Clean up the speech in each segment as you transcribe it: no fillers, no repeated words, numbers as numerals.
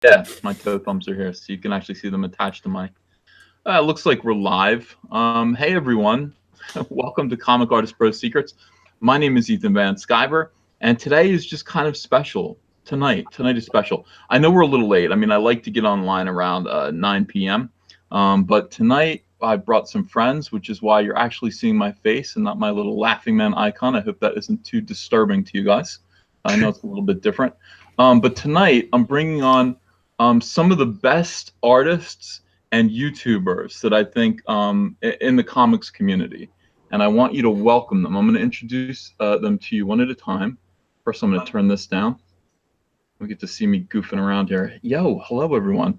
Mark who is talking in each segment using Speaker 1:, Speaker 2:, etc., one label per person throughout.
Speaker 1: Yeah, my toe thumbs are here, so you can actually see them attached to my. It looks like we're live. Hey everyone, welcome to Comic Artist Pro Secrets. My name is Ethan Van Sciver, and today is just kind of special. Tonight is special. I know we're a little late. I mean, I like to get online around 9 p.m. But tonight I brought some friends, which is why you're actually seeing my face and not my little laughing man icon. I hope that isn't too disturbing to you guys. I know it's a little bit different. But tonight I'm bringing on some of the best artists and YouTubers that I think in the comics community. And I want you to welcome them. I'm going to introduce them to you one at a time. First, I'm going to turn this down. We get to see me goofing around here. Yo, hello, everyone.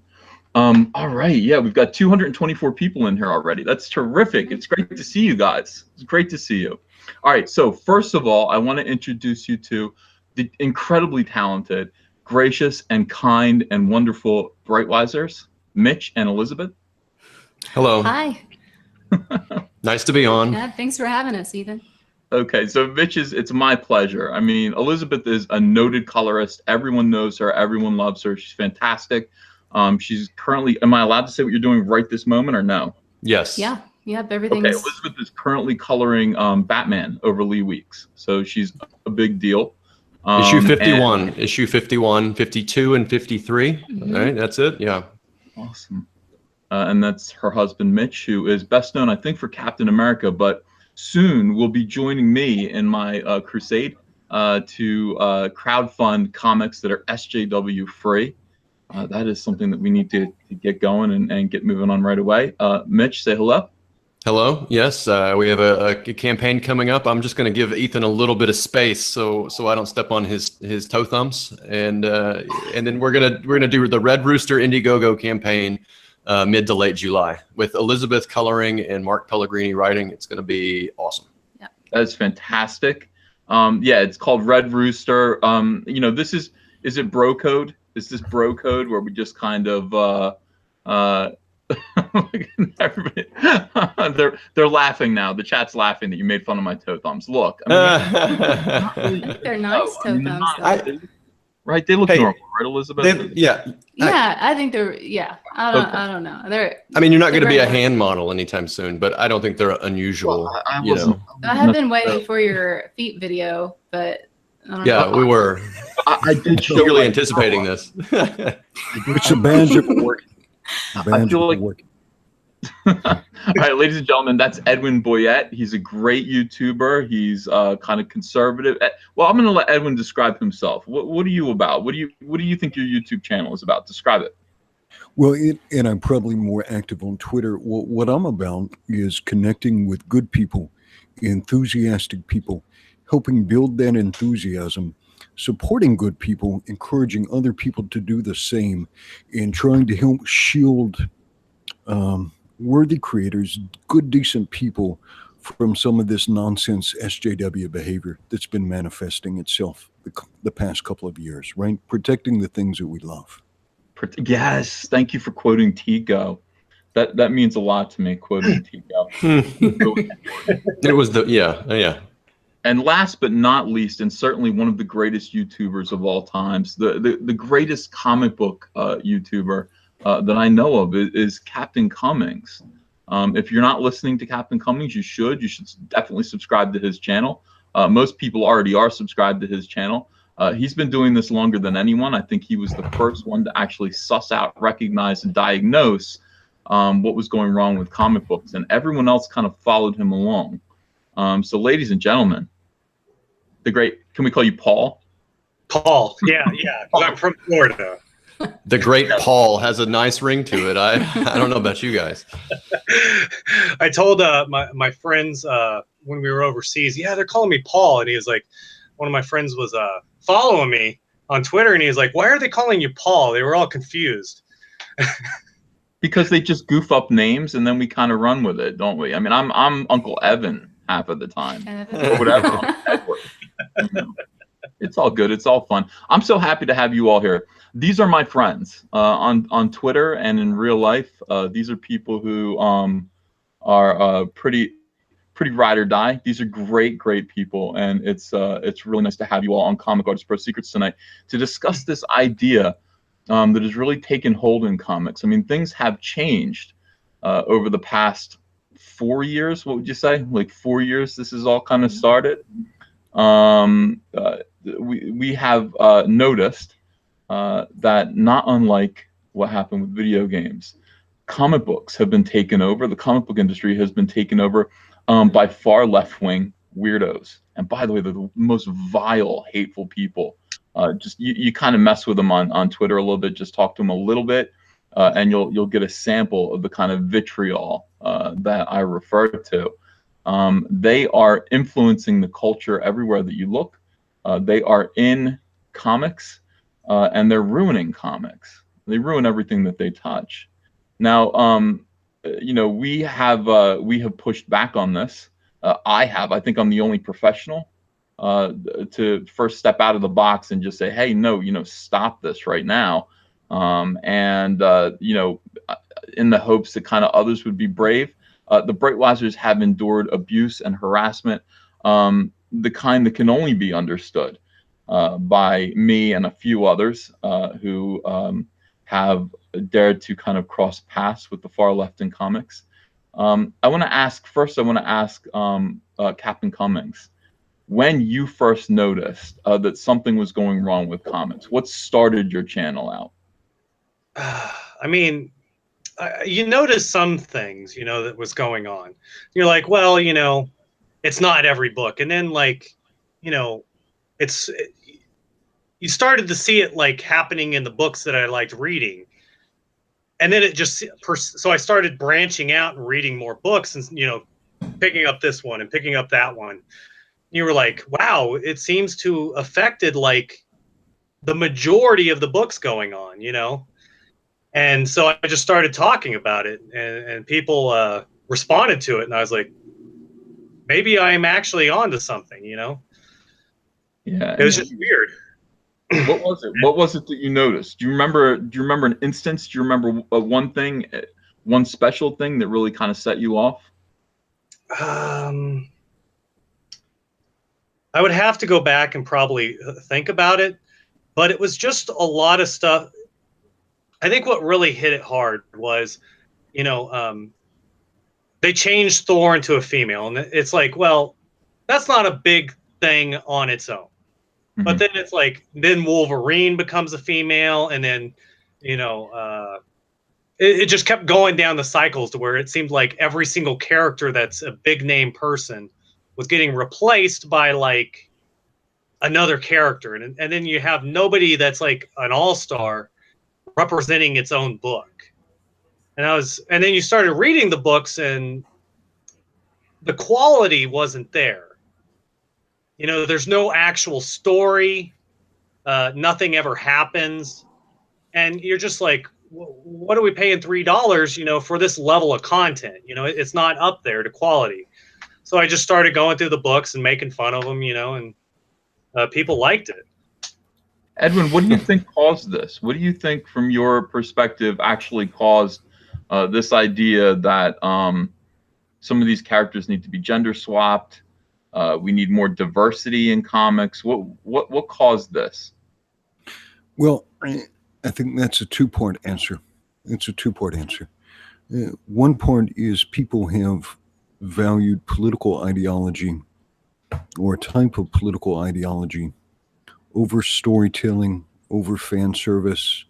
Speaker 1: All right. Yeah, we've got 224 people in here already. That's terrific. It's great to see you guys. It's great to see you. All right. So first of all, I want to introduce you to the incredibly talented, gracious and kind and wonderful Brightwisers, Mitch and Elizabeth.
Speaker 2: Hello.
Speaker 3: Hi.
Speaker 2: Nice to be on.
Speaker 3: Yeah, thanks for having us, Ethan.
Speaker 1: Okay, so Mitch it's my pleasure. I mean, Elizabeth is a noted colorist. Everyone knows her. Everyone loves her. She's fantastic. She's currently, am I allowed to say what you're doing right this moment or no?
Speaker 2: Yes.
Speaker 3: Yeah. Yep. Everything's.
Speaker 1: Okay, Elizabeth is currently coloring Batman over Lee Weeks. So she's a big deal.
Speaker 2: Issue 51, issue 51, 52, and 53.
Speaker 3: Mm-hmm.
Speaker 2: All right, that's it. Yeah.
Speaker 1: Awesome. And that's her husband, Mitch, who is best known, I think, for Captain America, but soon will be joining me in my crusade to crowdfund comics that are SJW free. That is something that we need to get going and get moving on right away. Mitch, say hello.
Speaker 2: Hello. Yes, we have a campaign coming up. I'm just going to give Ethan a little bit of space so I don't step on his toe thumbs, and then we're gonna do the Red Rooster Indiegogo campaign mid to late July with Elizabeth coloring and Mark Pellegrini writing. It's going to be awesome.
Speaker 3: Yeah,
Speaker 1: that's fantastic. Yeah, it's called Red Rooster. You know, is it bro code? Is this bro code where we just kind of everybody, they're laughing now. The chat's laughing that you made fun of my toe thumbs. Look,
Speaker 3: I think they're nice toe thumbs.
Speaker 1: Right? They look normal, right, Elizabeth?
Speaker 2: Yeah.
Speaker 3: Yeah, I think they're. Yeah, I don't know.
Speaker 2: I mean, you're not going to be a hand model anytime soon, but I don't think they're unusual.
Speaker 1: Well,
Speaker 3: I have been waiting for your feet video, but I don't know.
Speaker 2: We were.
Speaker 1: I did
Speaker 2: eagerly anticipating this.
Speaker 4: It's a banjo working.
Speaker 1: I feel like. All right, ladies and gentlemen, that's Edwin Boyett. He's a great YouTuber. He's kind of conservative. Well, I'm going to let Edwin describe himself. What are you about? What do you think your YouTube channel is about? Describe it.
Speaker 4: Well, and I'm probably more active on Twitter. What I'm about is connecting with good people, enthusiastic people, helping build that enthusiasm, supporting good people, encouraging other people to do the same, and trying to help shield worthy creators, good, decent people from some of this nonsense SJW behavior that's been manifesting itself the past couple of years, right? Protecting the things that we love.
Speaker 1: Yes, thank you for quoting Tigo. That means a lot to me, quoting Tigo.
Speaker 2: It was yeah.
Speaker 1: And last but not least, and certainly one of the greatest YouTubers of all times, the greatest comic book YouTuber that I know of is Captain Cummings. If you're not listening to Captain Cummings, you should definitely subscribe to his channel. Most people already are subscribed to his channel. He's been doing this longer than anyone. I think he was the first one to actually suss out, recognize, and diagnose what was going wrong with comic books, and everyone else kind of followed him along. So ladies and gentlemen, can we call you Paul?
Speaker 5: Paul, yeah, I'm from Florida.
Speaker 2: The great Paul has a nice ring to it. I don't know about you guys.
Speaker 5: I told my friends when we were overseas, yeah, they're calling me Paul, and he was like, one of my friends was following me on Twitter, and he was like, why are they calling you Paul? They were all confused.
Speaker 1: Because they just goof up names, and then we kind of run with it, don't we? I mean, I'm Uncle Evan half of the time, or whatever. Edward. You know. It's all good. It's all fun. I'm so happy to have you all here. These are my friends on Twitter and in real life. These are people who are pretty ride or die. These are great people, and it's really nice to have you all on Comic Artist Pro Secrets tonight to discuss this idea that has really taken hold in comics. I mean, things have changed over the past 4 years. What would you say? Like 4 years, this has all kind of started. We have noticed that, not unlike what happened with video games, comic books have been taken over. The comic book industry has been taken over by far left-wing weirdos. And by the way, they're the most vile, hateful people. Just you kind of mess with them on Twitter a little bit. Just talk to them a little bit, and you'll get a sample of the kind of vitriol that I refer to. They are influencing the culture everywhere that you look. They are in comics, and they're ruining comics. They ruin everything that they touch. Now, we have pushed back on this. I think I'm the only professional to first step out of the box and just say, hey, no, stop this right now. In the hopes that kind of others would be brave. The Breitweisers have endured abuse and harassment, the kind that can only be understood by me and a few others who have dared to kind of cross paths with the far left in comics. I want to ask Captain Cummings, when you first noticed that something was going wrong with comics, what started your channel out?
Speaker 5: I mean, you notice some things, that was going on. You're like, well, it's not every book. And then you started to see it like happening in the books that I liked reading. And then so I started branching out and reading more books and, picking up this one and picking up that one. You were like, wow, it seems to affected like the majority of the books going on, And so I just started talking about it, and people responded to it, and I was like, maybe I'm actually onto something,
Speaker 1: Yeah,
Speaker 5: it was just weird.
Speaker 1: What was it? What was it that you noticed? Do you remember an instance? Do you remember one thing, one special thing that really kind of set you off?
Speaker 5: I would have to go back and probably think about it, but it was just a lot of stuff. I think what really hit it hard was, they changed Thor into a female, and it's like, well, that's not a big thing on its own. Mm-hmm. But then it's like, then Wolverine becomes a female, and then, it just kept going down the cycles to where it seemed like every single character that's a big name person was getting replaced by like another character. And then you have nobody that's like an all-star representing its own book. And then you started reading the books and the quality wasn't there. There's no actual story. Nothing ever happens. And you're just like, what are we paying $3, for this level of content? It's not up there to quality. So I just started going through the books and making fun of them, and people liked it.
Speaker 1: Edwin, what do you think caused this? What do you think, from your perspective, actually caused this idea that some of these characters need to be gender swapped? We need more diversity in comics. What caused this?
Speaker 4: Well, I think that's a two-part answer. One part is people have valued political ideology or a type of political ideology over storytelling, over fan service,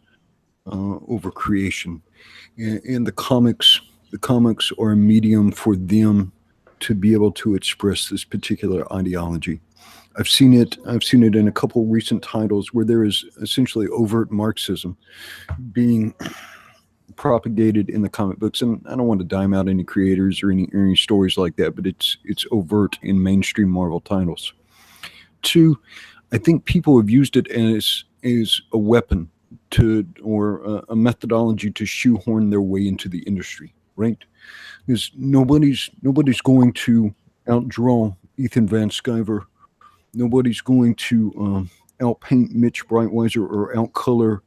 Speaker 4: over creation. And the comics are a medium for them to be able to express this particular ideology. I've seen it in a couple recent titles where there is essentially overt Marxism being propagated in the comic books, and I don't want to dime out any creators or any stories like that, but it's overt in mainstream Marvel titles. Two, I think people have used it as a weapon or a methodology to shoehorn their way into the industry, right? Because nobody's going to outdraw Ethan Van Sciver. Nobody's going to outpaint Mitch Breitweiser or outcolor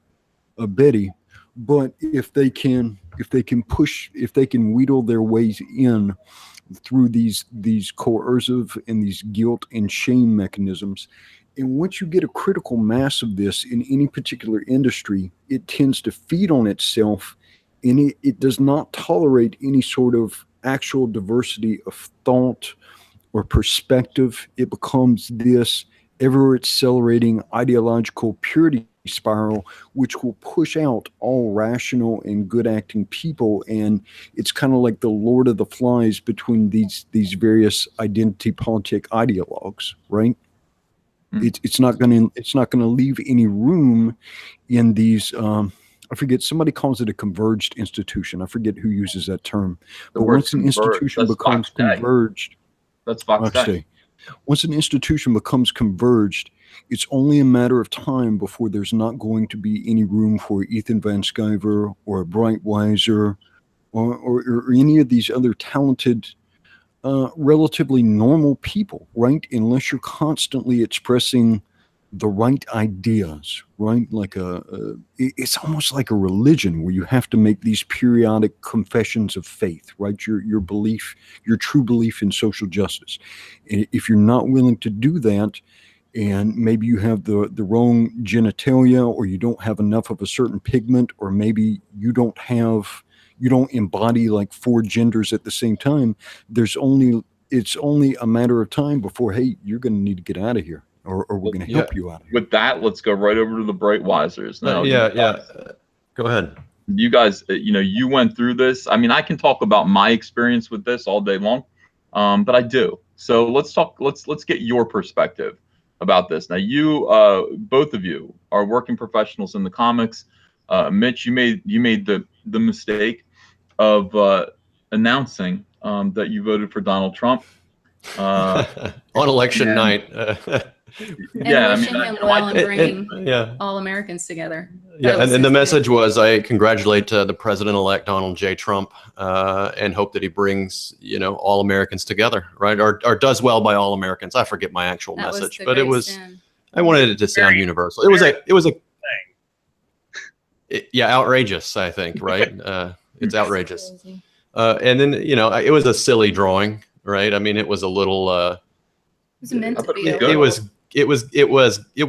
Speaker 4: Betty. But if they can wheedle their ways in through these coercive and these guilt and shame mechanisms, And once you get a critical mass of this in any particular industry, it tends to feed on itself, and it does not tolerate any sort of actual diversity of thought or perspective. It becomes this ever accelerating ideological purity spiral, which will push out all rational and good acting people. And it's kind of like the Lord of the Flies between these various identity politic ideologues, right? It's not going to leave any room in these. I forget, somebody calls it a converged institution. I forget who uses that term. But once an institution becomes converged,
Speaker 1: that's Fox Day.
Speaker 4: Once an institution becomes converged, it's only a matter of time before there's not going to be any room for Ethan Van Sciver or a Breitweiser or any of these other talented, relatively normal people, right? Unless you're constantly expressing the right ideas, right? Like it's almost like a religion where you have to make these periodic confessions of faith, right? Your belief, your true belief in social justice. And if you're not willing to do that, and maybe you have the wrong genitalia, or you don't have enough of a certain pigment, or maybe you don't embody like 4 genders at the same time, it's only a matter of time before, hey, you're going to need to get out of here. Or we're going to help you out of here.
Speaker 1: With that, let's go right over to the Breitweisers now.
Speaker 2: Go ahead.
Speaker 1: You guys, you went through this. I mean, I can talk about my experience with this all day long, but I do. So let's get your perspective about this. Now, you, both of you, are working professionals in the comics. Mitch, you made the mistake of announcing that you voted for Donald Trump
Speaker 2: on election night.
Speaker 3: Yeah, wishing him well and bringing all Americans together.
Speaker 2: Yeah, and the message was, I congratulate the President-elect Donald J. Trump and hope that he brings, all Americans together, right? Or does well by all Americans. I forget my actual message, but it was, I wanted it to sound universal. It was a outrageous, I think, right? It's outrageous. And then, it was a silly drawing, right? I mean, it was a little,
Speaker 3: it was meant to be.
Speaker 2: It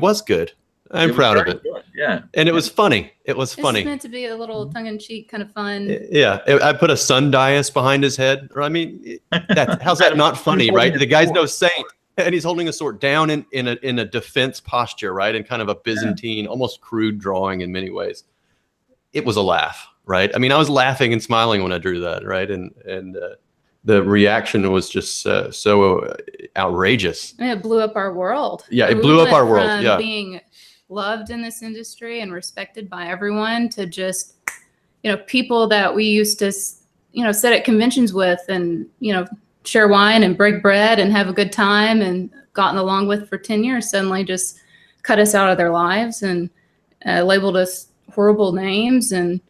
Speaker 2: was good. I'm proud of it.
Speaker 1: Good. Yeah.
Speaker 2: And it was funny. It was funny.
Speaker 3: It's meant to be a little tongue-in-cheek, kind of fun.
Speaker 2: Yeah. I put a sun dais behind his head. I mean, how's that not funny, right? The guy's no saint, and he's holding a sword down in a defense posture, right? In kind of a Byzantine, almost crude drawing in many ways. It was a laugh, right? I mean, I was laughing and smiling when I drew that, right? And the reaction was just so outrageous.
Speaker 3: And it blew up our world.
Speaker 2: Yeah, it blew up our world.
Speaker 3: From
Speaker 2: yeah,
Speaker 3: being loved in this industry and respected by everyone to just, people that we used to, sit at conventions with and, share wine and break bread and have a good time and gotten along with for 10 years suddenly just cut us out of their lives and labeled us horrible names and,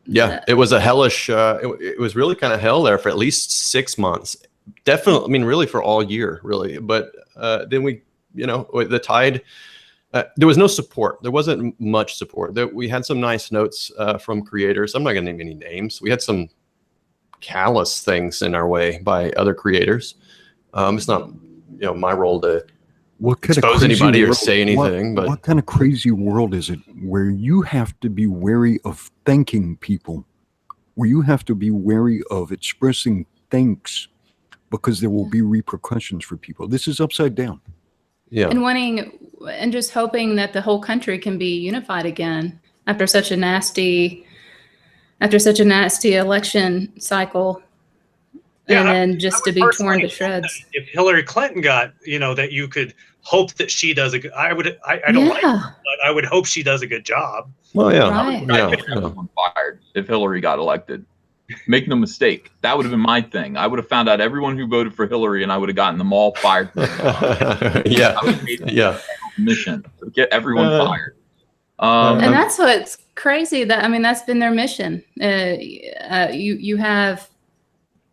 Speaker 2: Yeah, it was a hellish, it was really kind of hell there for at least 6 months. Definitely, I mean, really for all year, really. But then we, the tide, there was no support. There wasn't much support. We had some nice notes from creators. I'm not going to name any names. We had some callous things in our way by other creators. It's not, my role to expose anybody or say anything. But
Speaker 4: what kind of crazy world is it where you have to be wary of thanking people, where you have to be wary of expressing thanks because there will be repercussions for people? This is upside down.
Speaker 2: Yeah.
Speaker 3: And just hoping that the whole country can be unified again after such a nasty election cycle.
Speaker 5: Yeah,
Speaker 3: and then just to be torn to shreds.
Speaker 5: If Hillary Clinton got, that you could hope that she does a good, I don't like her, but I would hope she does a good job.
Speaker 2: Well, yeah.
Speaker 3: Right.
Speaker 1: I would have everyone fired if Hillary got elected. Make no mistake. That would have been my thing. I would have found out everyone who voted for Hillary and I would have gotten them all fired.
Speaker 2: Yeah.
Speaker 1: Mission. Get everyone fired.
Speaker 3: And that's what's crazy. That's been their mission. You have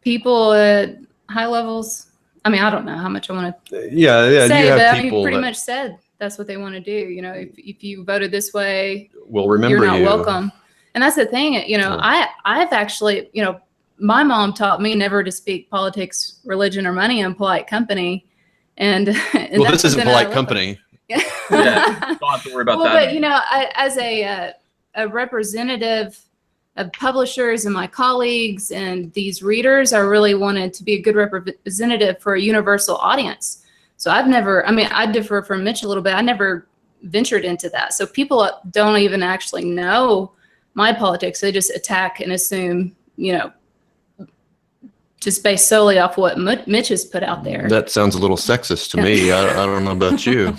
Speaker 3: people at high levels. I don't know how much I want to say, but pretty much said that's what they want to do. If you voted this way,
Speaker 2: we'll remember
Speaker 3: you're not
Speaker 2: you.
Speaker 3: welcome. And that's the thing. I've actually, my mom taught me never to speak politics, religion, or money in polite company. And,
Speaker 2: Well, this isn't polite company.
Speaker 1: Yeah, don't have to worry about that.
Speaker 3: But you know, as a representative of publishers and my colleagues and these readers, I really wanted to be a good representative for a universal audience. So I've never, I mean, I differ from Mitch a little bit. I never ventured into that. So people don't even actually know my politics. They just attack and assume, you know, just based solely off what Mitch has put out there.
Speaker 2: That sounds a little sexist to me. I don't know about you.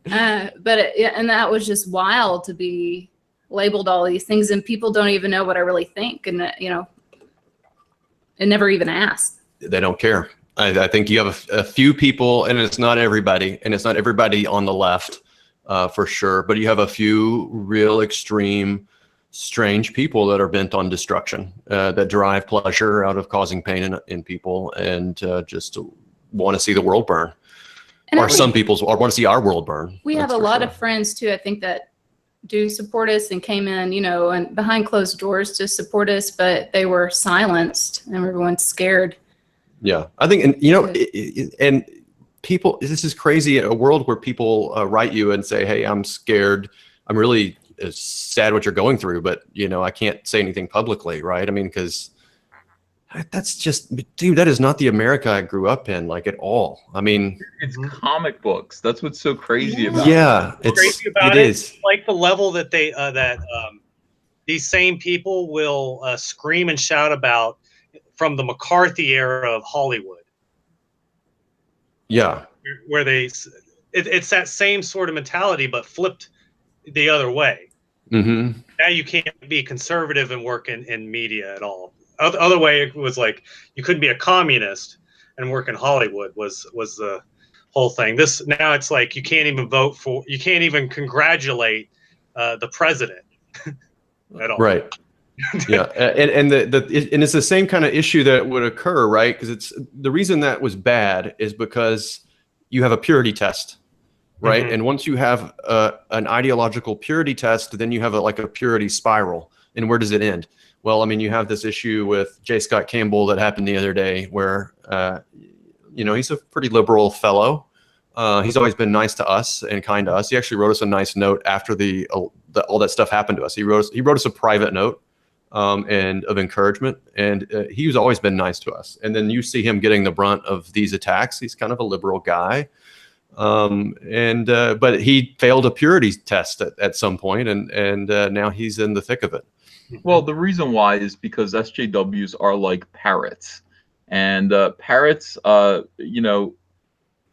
Speaker 3: And that was just wild to be labeled all these things, and people don't even know what I really think, and you know, and never even asked.
Speaker 2: They don't care. I think you have a few people, and it's not everybody, and it's not everybody on the left, for sure. But you have a few real extreme, strange people that are bent on destruction, that derive pleasure out of causing pain in people, and just want to see the world burn. And or some people want to see our world burn.
Speaker 3: We have a lot of friends too, I think, that do support us and came in, you know, and behind closed doors to support us, but they were silenced and everyone's scared.
Speaker 2: Yeah, I think, and you know, and people, this is crazy. A world where people write you and say, "Hey, I'm scared. I'm really sad what you're going through, but you know, I can't say anything publicly," right? I mean, because that's just, dude, that is not the America I grew up in, like, at all. I mean,
Speaker 1: it's comic books. That's what's so crazy about
Speaker 2: it.
Speaker 5: Crazy about
Speaker 2: it is
Speaker 5: like the level that they these same people will scream and shout about from the McCarthy era of Hollywood.
Speaker 2: Yeah,
Speaker 5: where it's that same sort of mentality, but flipped the other way.
Speaker 2: Mm-hmm.
Speaker 5: Now you can't be conservative and work in media at all. Other way, it was like you couldn't be a communist and work in Hollywood was the whole thing. This now it's like you can't even vote for, you can't even congratulate the president at all.
Speaker 2: Right. Yeah, and it's the same kind of issue that would occur, right? Because it's the reason that was bad is because you have a purity test, right? Mm-hmm. And once you have an ideological purity test, then you have like a purity spiral. And where does it end? Well, I mean, you have this issue with J. Scott Campbell that happened the other day where, you know, he's a pretty liberal fellow. He's always been nice to us and kind to us. He actually wrote us a nice note after all that stuff happened to us. He wrote us a private note and of encouragement, and he's always been nice to us. And then you see him getting the brunt of these attacks. He's kind of a liberal guy. But he failed a purity test at some point, and now he's in the thick of it.
Speaker 1: Well, the reason why is because SJWs are like parrots, and parrots, you know,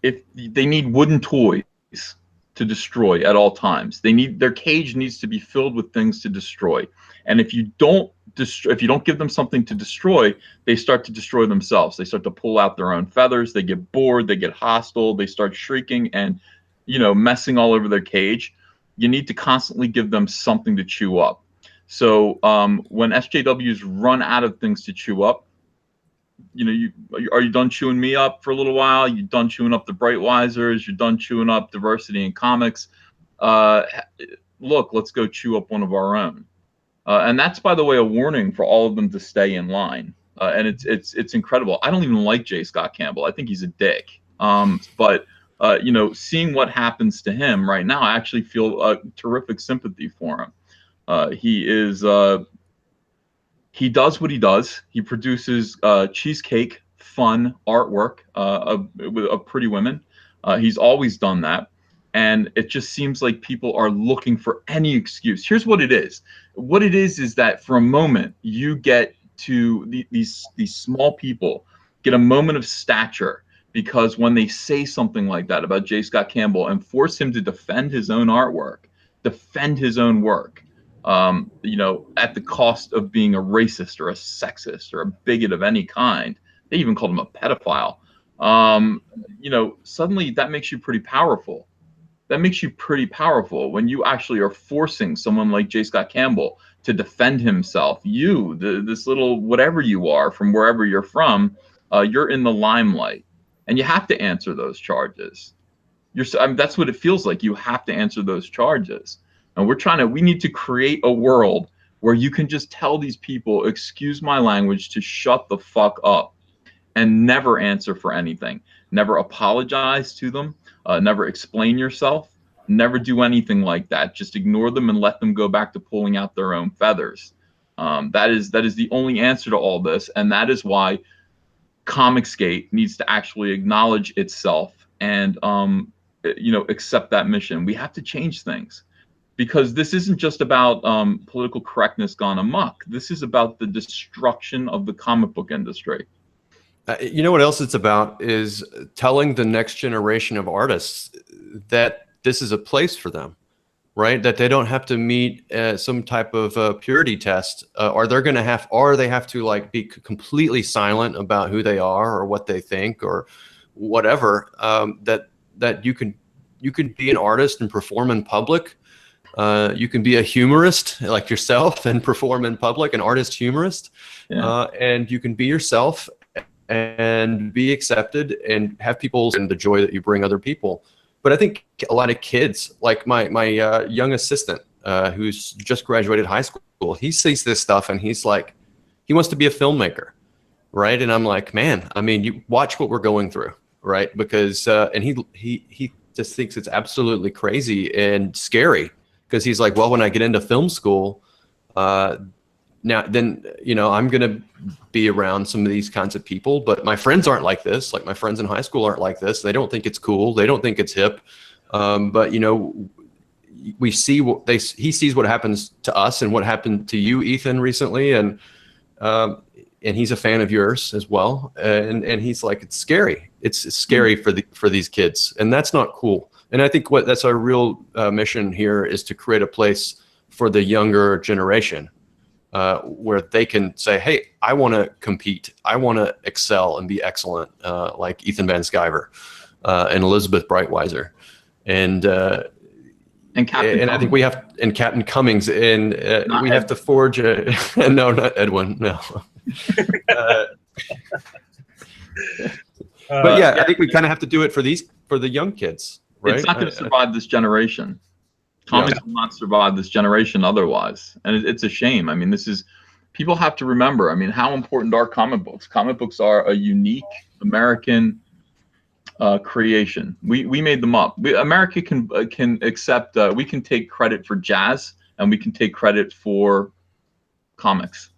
Speaker 1: if they need wooden toys to destroy at all times, their cage needs to be filled with things to destroy. And if you don't give them something to destroy, they start to destroy themselves. They start to pull out their own feathers. They get bored. They get hostile. They start shrieking and, you know, messing all over their cage. You need to constantly give them something to chew up. So when SJWs run out of things to chew up, you know, are you done chewing me up for a little while? You done chewing up the Brightwisers? You're done chewing up diversity in comics? Look, let's go chew up one of our own. And that's, by the way, a warning for all of them to stay in line. And it's incredible. I don't even like J. Scott Campbell. I think he's a dick. But you know, seeing what happens to him right now, I actually feel terrific sympathy for him. He does what he does. He produces cheesecake, fun artwork of pretty women. He's always done that. And it just seems like people are looking for any excuse. Here's what it is. What it is that for a moment, you get to these small people get a moment of stature, because when they say something like that about J. Scott Campbell and force him to defend his own artwork, defend his own work, you know, at the cost of being a racist or a sexist or a bigot of any kind. They even called him a pedophile. You know, suddenly that makes you pretty powerful. That makes you pretty powerful when you actually are forcing someone like J. Scott Campbell to defend himself. You, this little whatever you are from wherever you're from, you're in the limelight, and you have to answer those charges. I mean, that's what it feels like. You have to answer those charges. And we need to create a world where you can just tell these people, excuse my language, to shut the fuck up and never answer for anything. Never apologize to them. Never explain yourself. Never do anything like that. Just ignore them and let them go back to pulling out their own feathers. That is the only answer to all this, and that is why Comicsgate needs to actually acknowledge itself and accept that mission. We have to change things, because this isn't just about political correctness gone amok. This is about the destruction of the comic book industry.
Speaker 2: You know what else it's about is telling the next generation of artists that this is a place for them, right? That they don't have to meet some type of purity test, or they have to like be completely silent about who they are or what they think or whatever. That you can be an artist and perform in public. You can be a humorist like yourself and perform in public, an artist humorist, and you can be yourself and be accepted and have people and the joy that you bring other people. But I think a lot of kids, like my young assistant who's just graduated high school, he sees this stuff and he's like, he wants to be a filmmaker, right? And I'm like, man, I mean, you watch what we're going through, right? Because and he just thinks it's absolutely crazy and scary, because he's like, well, when I get into film school, then I'm gonna be around some of these kinds of people, but my friends aren't like this. Like my friends in high school aren't like this. They don't think it's cool. They don't think it's hip. But we see he sees what happens to us and what happened to you, Ethan, recently, and he's a fan of yours as well. And he's like, it's scary. It's scary for these kids, and that's not cool. And I think that's our real mission here is to create a place for the younger generation. Where they can say, hey, I want to compete. I want to excel and be excellent, like Ethan Van Sciver and Elizabeth Breitweiser. And
Speaker 1: Captain
Speaker 2: I think we have, and Captain Cummings, and we have to forge no, not Edwin, no. But yeah, I think we kind of have to do it for the young kids, right?
Speaker 1: It's not going to survive this generation. Comics will not survive this generation otherwise. And it's a shame. I mean, people have to remember, I mean, how important are comic books? Comic books are a unique American creation. We made them up. America can accept, we can take credit for jazz and we can take credit for comics.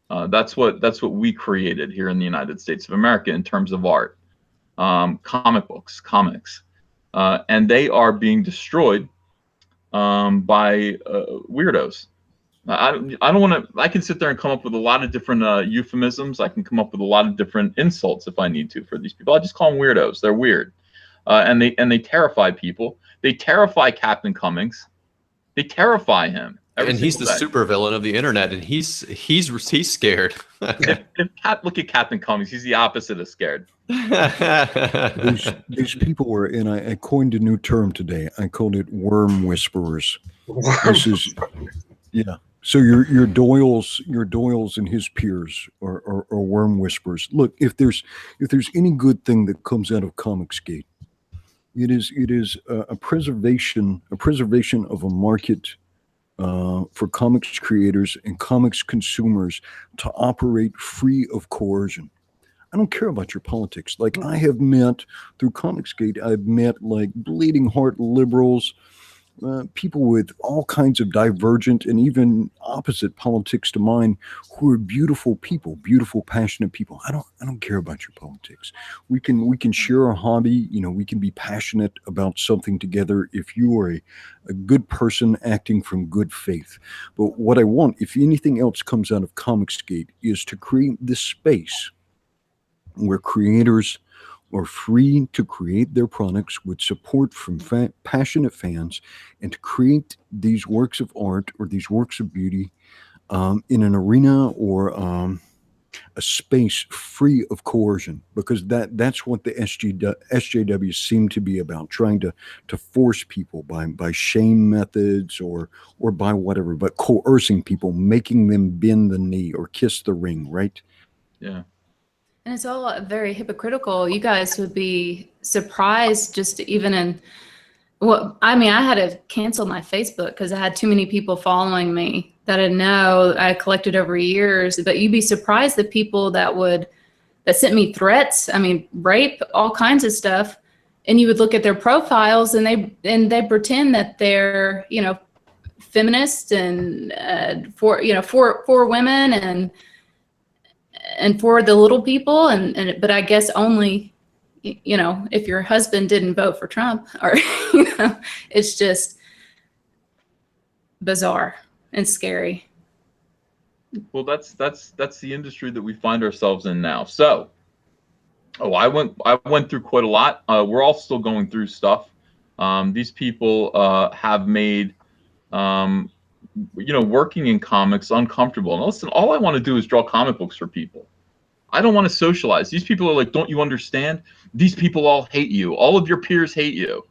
Speaker 1: That's what we created here in the United States of America in terms of art. Comic books, comics. And they are being destroyed by weirdos. I don't want to. I can sit there and come up with a lot of different euphemisms. I can come up with a lot of different insults if I need to for these people. I just call them weirdos. They're weird, and they terrify people. They terrify Captain Cummings. They terrify him.
Speaker 2: And he's the supervillain of the internet, and he's scared.
Speaker 1: Look at Captain Cummings. He's the opposite of scared.
Speaker 4: These people were, and I coined a new term today. I called it worm whisperers. This is, yeah. So your Doyles and his peers are worm whisperers. Look, if there's any good thing that comes out of Comicsgate, it is a preservation of a market for comics creators and comics consumers to operate free of coercion. I don't care about your politics. Like I have met through Comicsgate, I've met like bleeding heart liberals, people with all kinds of divergent and even opposite politics to mine, who are beautiful people, beautiful, passionate people. I don't care about your politics. We can share a hobby. We can be passionate about something together if you are a good person acting from good faith. But what I want, if anything else comes out of Comicsgate, is to create this space where creators are free to create their products with support from passionate fans, and to create these works of art or these works of beauty in an arena or a space free of coercion, because that's what the SJWs seem to be about, trying to force people by shame methods or by whatever, but coercing people, making them bend the knee or kiss the ring, right?
Speaker 1: Yeah.
Speaker 3: And it's all very hypocritical. You guys would be surprised just even in I had to cancel my Facebook because I had too many people following me that I know I collected over years. But you'd be surprised the people that would that sent me threats. I mean, rape, all kinds of stuff. And you would look at their profiles, and they pretend that they're, you know, feminists and for women and for the little people, but I guess only, you know, if your husband didn't vote for Trump, or you know, it's just bizarre and scary.
Speaker 1: Well, that's the industry that we find ourselves in now. So, I went through quite a lot. We're all still going through stuff. These people have made, you know, working in comics uncomfortable. And listen, all I want to do is draw comic books for people. I don't want to socialize. These people are like, don't you understand? These people all hate you. All of your peers hate you.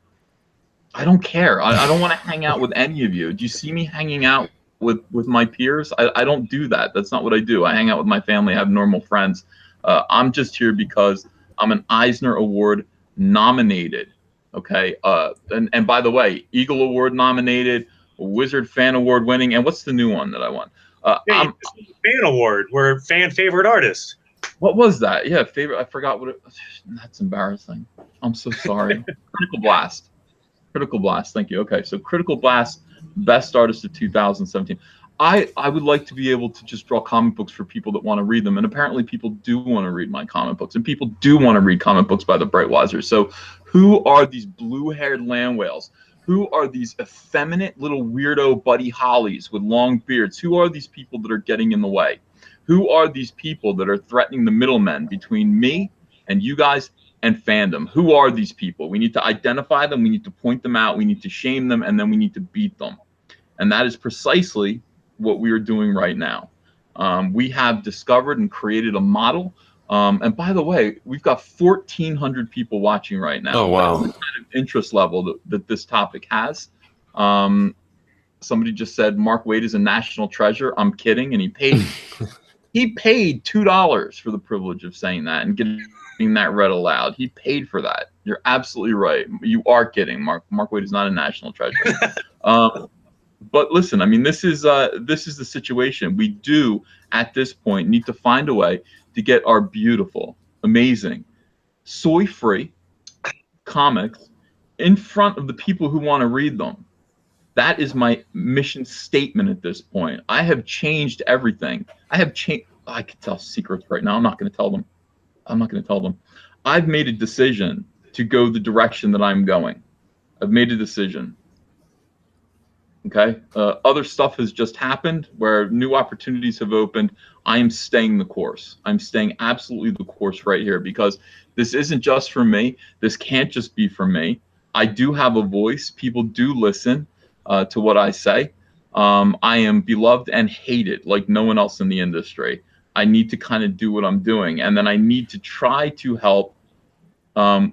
Speaker 1: I don't care. I don't want to hang out with any of you. Do you see me hanging out with my peers? I don't do that. That's not what I do. I hang out with my family. I have normal friends. I'm just here because I'm an Eisner Award nominated. Okay. And by the way, Eagle Award nominated, Wizard Fan Award winning, and what's the new one that I won?
Speaker 5: Fan Award. We're fan favorite artist.
Speaker 1: What was that? Yeah, favorite. I forgot what it. That's embarrassing. I'm so sorry. Critical Blast. Critical Blast. Thank you. Okay, so Critical Blast, best artist of 2017. I would like to be able to just draw comic books for people that want to read them, and apparently people do want to read my comic books, and people do want to read comic books by the Brightwisers. So, who are these blue-haired land whales? Who are these effeminate little weirdo Buddy Hollies with long beards? Who are these people that are getting in the way? Who are these people that are threatening the middlemen between me and you guys and fandom? Who are these people? We need to identify them. We need to point them out. We need to shame them, and then we need to beat them. And that is precisely what we are doing right now. We have discovered and created a model. And by the way, we've got 1,400 people watching right now.
Speaker 2: Oh, wow.
Speaker 1: That's the kind of interest level that this topic has. Somebody just said Mark Waid is a national treasure. I'm kidding. And he paid $2 for the privilege of saying that and getting that read aloud. He paid for that. You're absolutely right. You are kidding. Mark Waid is not a national treasure. But listen, I mean, this is the situation. We do at this point need to find a way to get our beautiful, amazing, soy-free comics in front of the people who want to read them. That is my mission statement at this point. I have changed everything. I can tell secrets right now. I'm not going to tell them. I've made a decision to go the direction that I'm going. I've made a decision. Okay. Other stuff has just happened where new opportunities have opened. I am staying the course. I'm staying absolutely the course right here, because this isn't just for me. This can't just be for me. I do have a voice. People do listen to what I say. I am beloved and hated like no one else in the industry. I need to kind of do what I'm doing. And then I need to try to help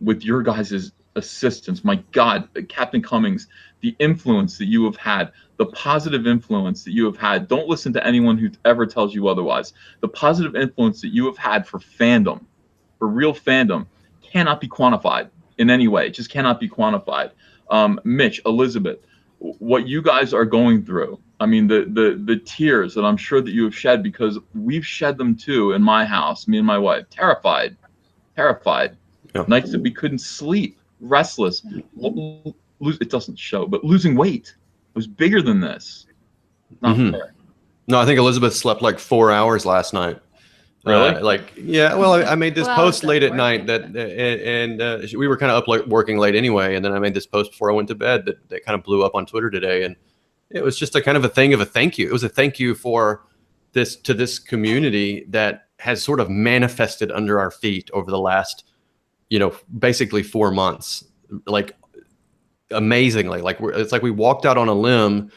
Speaker 1: with your guys' assistance. My God, Captain Cummings, the influence that you have had, the positive influence that you have had. Don't listen to anyone who ever tells you otherwise. The positive influence that you have had for fandom, for real fandom, cannot be quantified in any way. It just cannot be quantified. Mitch, Elizabeth, what you guys are going through, I mean, the tears that I'm sure that you have shed, because we've shed them too in my house, me and my wife, terrified. Yeah. Nights that we couldn't sleep, restless. It doesn't show, but losing weight was bigger than this. Not fair.
Speaker 2: No, I think Elizabeth slept like 4 hours last night.
Speaker 1: Really?
Speaker 2: Yeah. Well, I made this post late at night we were kind of up working late anyway, and then I made this post before I went to bed that kind of blew up on Twitter today, and it was just a kind of a thing of a thank you. It was a thank you for this community that has sort of manifested under our feet over the last, basically 4 months. Like, amazingly, it's like we walked out on a limb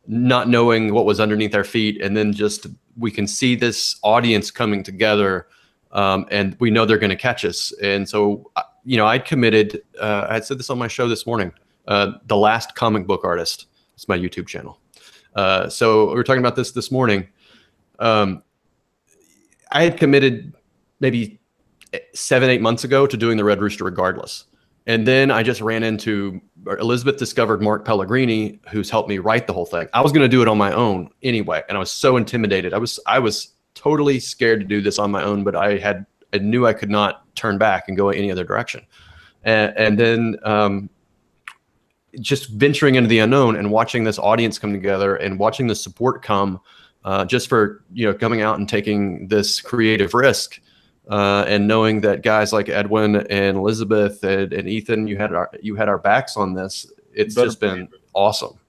Speaker 2: not knowing what was underneath our feet, and then just we can see this audience coming together, and we know they're going to catch us. And so I'd committed, I had said this on my show this morning, The Last Comic Book Artist. It's my YouTube channel. So we were talking about this morning. I had committed maybe 7-8 months ago to doing the Red Rooster regardless. And then I just ran into Elizabeth discovered Mark Pellegrini, who's helped me write the whole thing. I was going to do it on my own anyway, and I was so intimidated. I was totally scared to do this on my own, but I knew I could not turn back and go any other direction. And then just venturing into the unknown and watching this audience come together and watching the support come just for, coming out and taking this creative risk. And knowing that guys like Edwin and Elizabeth and Ethan, you had our backs on this. It's just been awesome.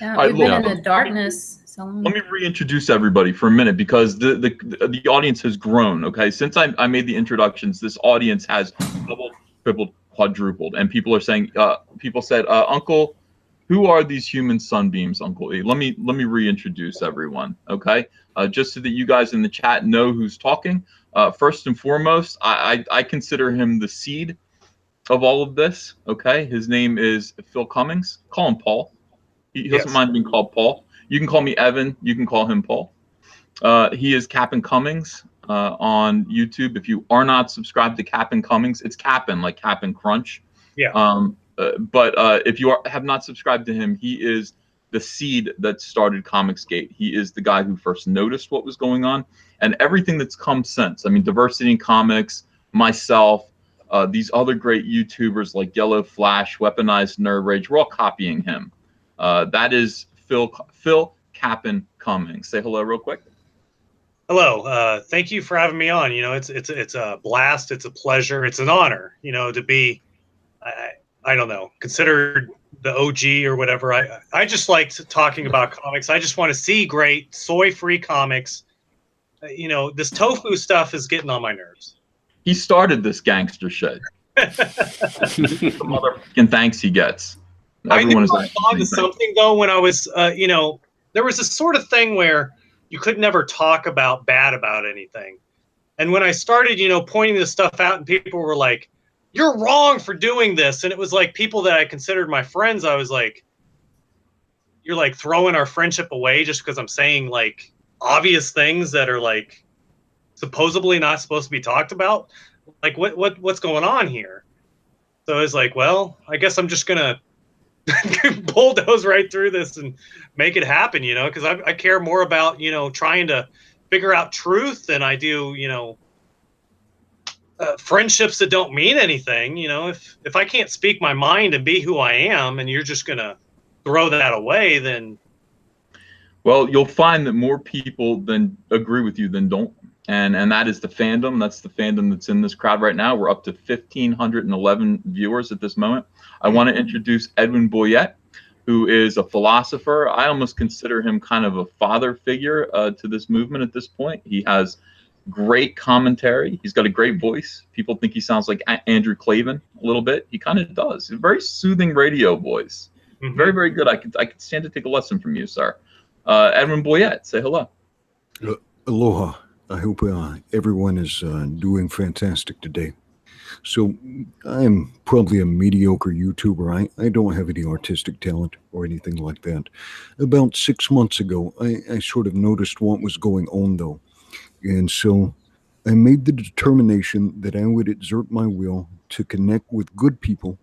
Speaker 3: Yeah, we've been in the darkness so long.
Speaker 1: Let me reintroduce everybody for a minute, because the audience has grown. Okay, since I made the introductions, this audience has doubled, tripled, quadrupled, and people are saying, people said, Uncle, who are these human sunbeams, Uncle E? Let me reintroduce everyone. Okay, just so that you guys in the chat know who's talking. First and foremost, I consider him the seed of all of this. Okay, his name is Phil Cummings. Call him Paul. He doesn't mind being called Paul. You can call me Evan. You can call him Paul. He is Cap'n Cummings on YouTube. If you are not subscribed to Cap'n Cummings, it's Cap'n, like Cap'n Crunch.
Speaker 5: Yeah.
Speaker 1: But if you have not subscribed to him, he is the seed that started Comicsgate. He is the guy who first noticed what was going on, and everything that's come since. I mean, Diversity in Comics, myself, these other great YouTubers like Yellow Flash, Weaponized Nerd Rage, we're all copying him. That is Phil Cap'n Cummings. Say hello real quick.
Speaker 5: Hello. Thank you for having me on. It's a blast. It's a pleasure. It's an honor, to be, I don't know, considered the OG or whatever. I just like talking about comics. I just want to see great soy-free comics. This tofu stuff is getting on my nerves.
Speaker 1: He started this gangster shit. The motherfucking thanks he gets. Everyone is
Speaker 5: on to something though when I was, there was this sort of thing where you could never talk bad about anything. And when I started, pointing this stuff out, and people were like, "You're wrong for doing this," and it was like people that I considered my friends, I was like, "You're like throwing our friendship away just because I'm saying like obvious things that are like supposedly not supposed to be talked about. Like what's going on here?" So I was like, well, I guess I'm just gonna bulldoze right through this and make it happen, because I care more about trying to figure out truth than I do friendships that don't mean anything. If I can't speak my mind and be who I am, and you're just gonna throw that away, then
Speaker 1: well, you'll find that more people than agree with you than don't. And that is the fandom. That's the fandom that's in this crowd right now. We're up to 1,511 viewers at this moment. I want to introduce Edwin Boyett, who is a philosopher. I almost consider him kind of a father figure to this movement at this point. He has great commentary. He's got a great voice. People think he sounds like Andrew Klavan a little bit. He kind of does. A very soothing radio voice. Mm-hmm. Very, very good. I could stand to take a lesson from you, sir. Edwin Boyett, say hello.
Speaker 4: Aloha. I hope everyone is doing fantastic today. So I'm probably a mediocre YouTuber. I don't have any artistic talent or anything like that. About 6 months ago, I sort of noticed what was going on, though. And so I made the determination that I would exert my will to connect with good people,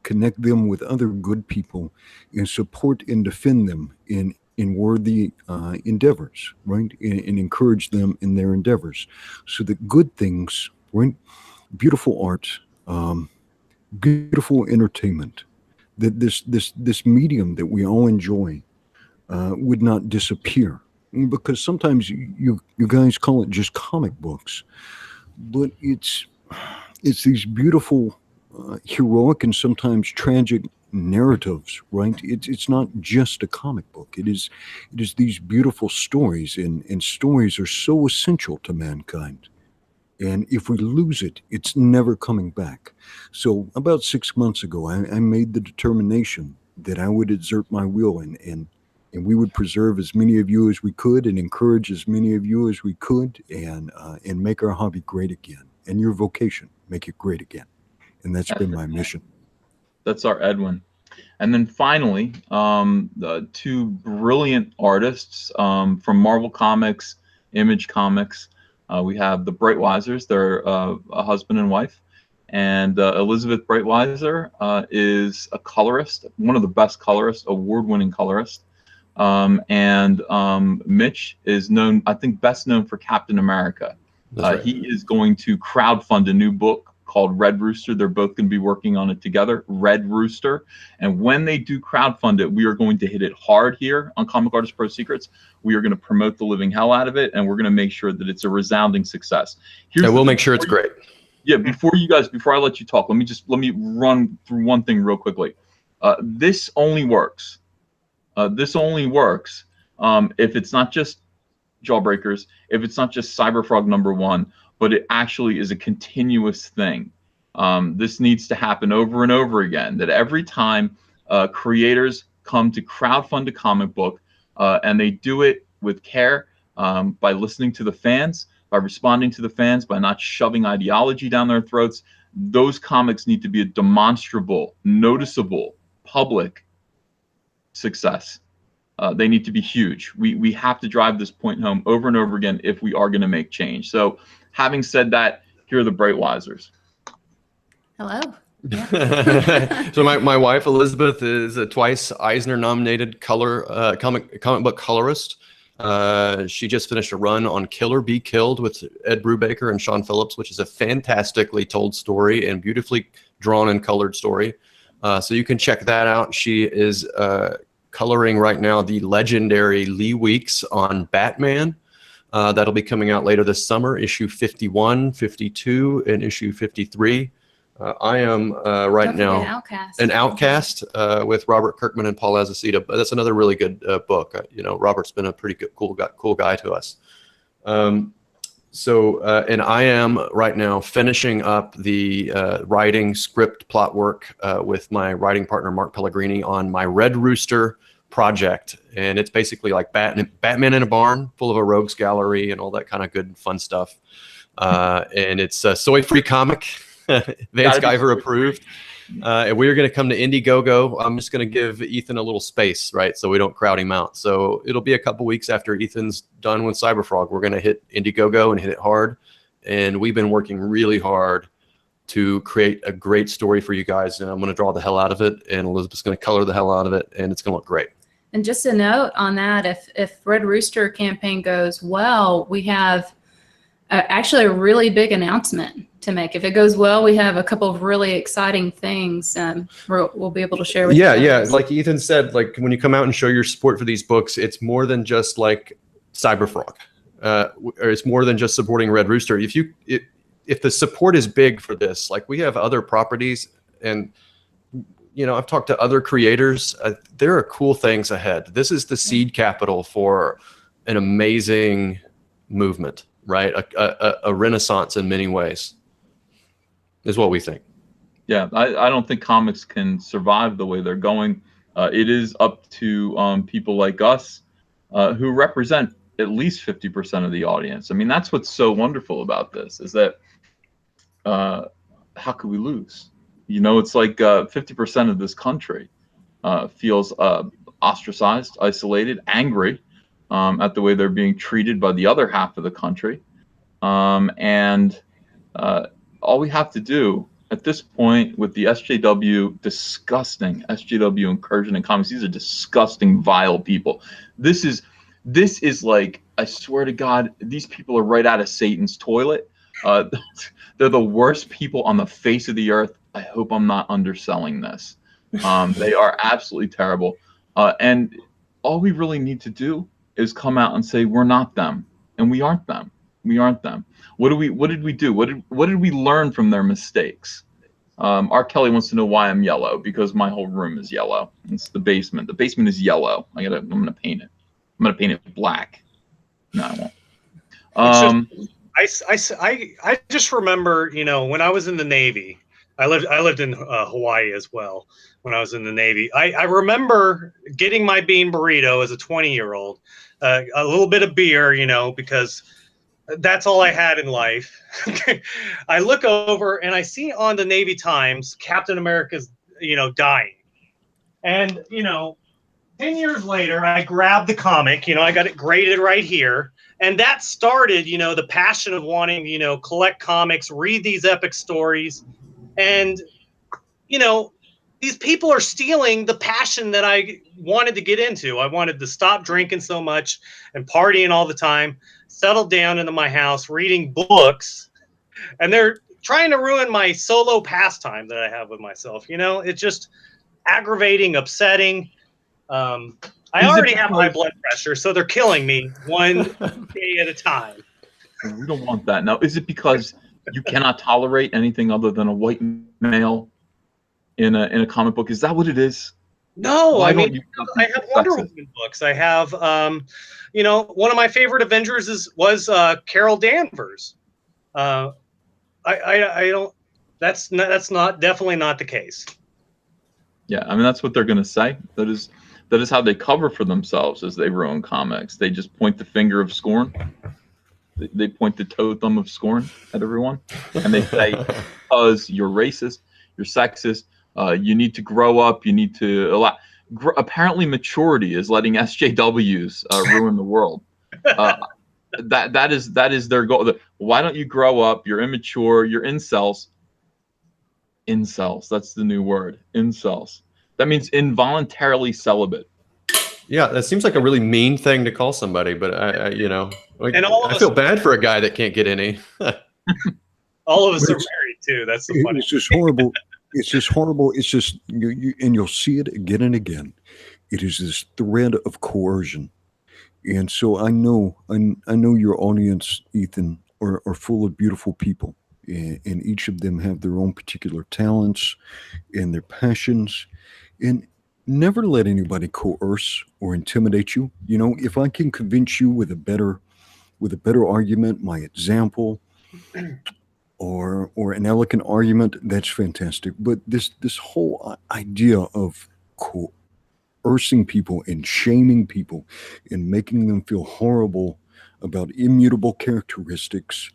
Speaker 4: connect them with other good people, and support and defend them in worthy endeavors, right? And encourage them in their endeavors so that good things, right? Beautiful art, beautiful entertainment, that this medium that we all enjoy would not disappear. Because sometimes you guys call it just comic books, but it's these beautiful, heroic and sometimes tragic narratives, right? It's not just a comic book. It is these beautiful stories, and stories are so essential to mankind. And if we lose it, it's never coming back. So about 6 months ago, I made the determination that I would exert my will and we would preserve as many of you as we could and encourage as many of you as we could and make our hobby great again. And your vocation, make it great again. And that's been my mission. That's
Speaker 1: our Edwin. And then finally, the two brilliant artists from Marvel Comics, Image Comics. We have the Breitweisers. They're a husband and wife. And Elizabeth Breitweiser is a colorist, one of the best colorists, award-winning colorist. And Mitch is known, I think, best known for Captain America.
Speaker 2: That's right.
Speaker 1: He is going to crowdfund a new book called Red Rooster. They're both going to be working on it together, Red Rooster. And when they do crowdfund it, we are going to hit it hard here on Comic Artist Pro Secrets. We are going to promote the living hell out of it, and we're going to make sure that it's a resounding success.
Speaker 2: And we'll make sure it's great.
Speaker 1: Yeah, before I let you talk, let me run through one thing real quickly. This only works. If it's not just Jawbreakers, if it's not just Cyberfrog #1, but it actually is a continuous thing. This needs to happen over and over again, that every time creators come to crowdfund a comic book, and they do it with care, by listening to the fans, by responding to the fans, by not shoving ideology down their throats. Those comics need to be a demonstrable, noticeable, public success. They need to be huge. We have to drive this point home over and over again if we are going to make change. So having said that, here are the Brightwisers.
Speaker 3: Hello.
Speaker 2: So my wife Elizabeth is a twice Eisner nominated comic book colorist. She just finished a run on Kill or Be Killed with Ed Brubaker and Sean Phillips, which is a fantastically told story and beautifully drawn and colored story. So you can check that out. She is coloring right now the legendary Lee Weeks on Batman. That'll be coming out later this summer, issue 51, 52, and issue 53. I am right now an Outcast with Robert Kirkman and Paul Azaceta. But that's another really good book. Robert's been a pretty good, cool guy to us. And I am right now finishing up the writing script plot work with my writing partner Mark Pellegrini on my Red Rooster project, and it's basically like Batman in a barn full of a rogues gallery and all that kind of good fun stuff. And it's a soy-free comic. Vance Guyver approved. And we're going to come to Indiegogo. I'm just going to give Ethan a little space, right? So we don't crowd him out. So it'll be a couple weeks after Ethan's done with Cyberfrog. We're going to hit Indiegogo and hit it hard. And we've been working really hard to create a great story for you guys. And I'm going to draw the hell out of it. And Elizabeth's going to color the hell out of it. And it's going to look great.
Speaker 3: And just a note on that, if Red Rooster campaign goes well, we have actually a really big announcement to make. If it goes well, we have a couple of really exciting things we'll be able to share with you.
Speaker 2: Yeah. Like Ethan said, like when you come out and show your support for these books, it's more than just like Cyberfrog, or it's more than just supporting Red Rooster. If the support is big for this, like we have other properties, and I've talked to other creators. There are cool things ahead. This is the seed capital for an amazing movement. Right, a renaissance in many ways is what we think.
Speaker 1: Yeah, I don't think comics can survive the way they're going. It is up to people like us who represent at least 50% of the audience. I mean, that's what's so wonderful about this, is that how could we lose? It's like 50% of this country feels ostracized, isolated, angry at the way they're being treated by the other half of the country. And all we have to do at this point with the disgusting SJW incursion in comics, these are disgusting, vile people. This is like, I swear to God, these people are right out of Satan's toilet. They're the worst people on the face of the earth. I hope I'm not underselling this. They are absolutely terrible. And all we really need to do is come out and say we're not them, and we aren't them. We aren't them. What did we do? What did we learn from their mistakes? R. Kelly wants to know why I'm yellow, because my whole room is yellow. It's the basement. The basement is yellow. I'm gonna paint it. I'm gonna paint it black. No, I won't.
Speaker 5: I just remember, when I was in the Navy, I lived in Hawaii as well. When I was in the Navy, I remember getting my bean burrito as a 20-year-old, a little bit of beer, because that's all I had in life. I look over and I see on the Navy Times, Captain America's, dying. And, 10 years later, I grabbed the comic, I got it graded right here. And that started, the passion of wanting, collect comics, read these epic stories. And, these people are stealing the passion that I wanted to get into. I wanted to stop drinking so much and partying all the time, settle down into my house, reading books, and they're trying to ruin my solo pastime that I have with myself. You know, it's just aggravating, upsetting. I already have high blood pressure, so they're killing me one day at a time.
Speaker 1: We don't want that. Now, is it because you cannot tolerate anything other than a white male in a comic book? Is that what it is?
Speaker 5: No,
Speaker 1: Why
Speaker 5: I
Speaker 1: don't
Speaker 5: mean,
Speaker 1: you
Speaker 5: I have Wonder Woman books. I have, you know, one of my favorite Avengers was Carol Danvers. I don't. That's not definitely not the case.
Speaker 1: Yeah, I mean that's what they're going to say. That is how they cover for themselves as they ruin comics. They just point the finger of scorn. They point the toe thumb of scorn at everyone, and they say, "Because you're racist, you're sexist, you need to grow up. You need to allow." Apparently, maturity is letting SJWs ruin the world. That is their goal. Why don't you grow up? You're immature. You're incels. Incels. That's the new word. Incels. That means involuntarily celibate.
Speaker 2: Yeah, that seems like a really mean thing to call somebody, but I you know, like,
Speaker 5: And all of
Speaker 2: I feel bad for a guy that can't get any.
Speaker 5: All of us are married too. That's the funny.
Speaker 4: It's just horrible. It's just horrible. It's just and you'll see it again and again. It is this thread of coercion, and so I know your audience, Ethan, are full of beautiful people, and each of them have their own particular talents and their passions, and never let anybody coerce or intimidate you. You know, if I can convince you with a better argument, my example, or an elegant argument, that's fantastic. But this whole idea of coercing people and shaming people and making them feel horrible about immutable characteristics,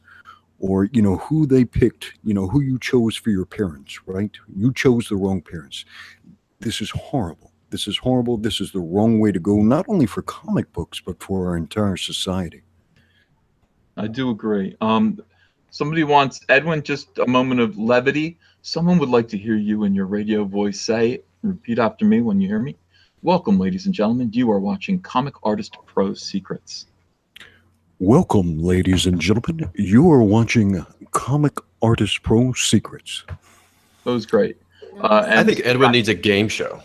Speaker 4: or who they picked, who you chose for your parents, right? You chose the wrong parents. This is horrible. This is horrible. This is the wrong way to go, not only for comic books, but for our entire society.
Speaker 1: I do agree. Somebody wants, Edwin, just a moment of levity. Someone would like to hear you in your radio voice say, repeat after me when you hear me. Welcome, ladies and gentlemen. You are watching Comic Artist Pro Secrets.
Speaker 4: Welcome, ladies and gentlemen. You are watching Comic Artist Pro Secrets.
Speaker 1: That was great.
Speaker 2: I think Edwin needs a game show.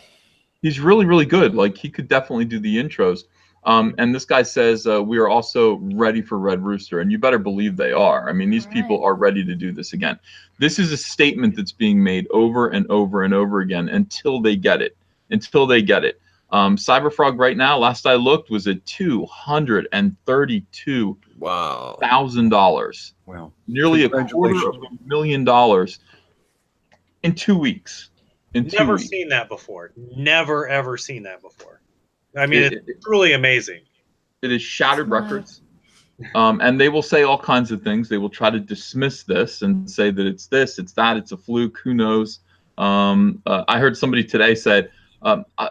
Speaker 1: He's really, really good. Like, he could definitely do the intros. And this guy says, we are also ready for Red Rooster. And you better believe they are. I mean, these people are ready to do this again. This is a statement that's being made over and over and over again until they get it. Until they get it. Cyberfrog right now, last I looked, was at $232,000.
Speaker 4: Wow.
Speaker 1: Nearly $250,000 in 2 weeks.
Speaker 5: Never seen that before. Never, ever seen that before. I mean, it's truly amazing.
Speaker 1: It is shattered records. And they will say all kinds of things. They will try to dismiss this and say that it's this, it's that, it's a fluke. Who knows? I heard somebody today said,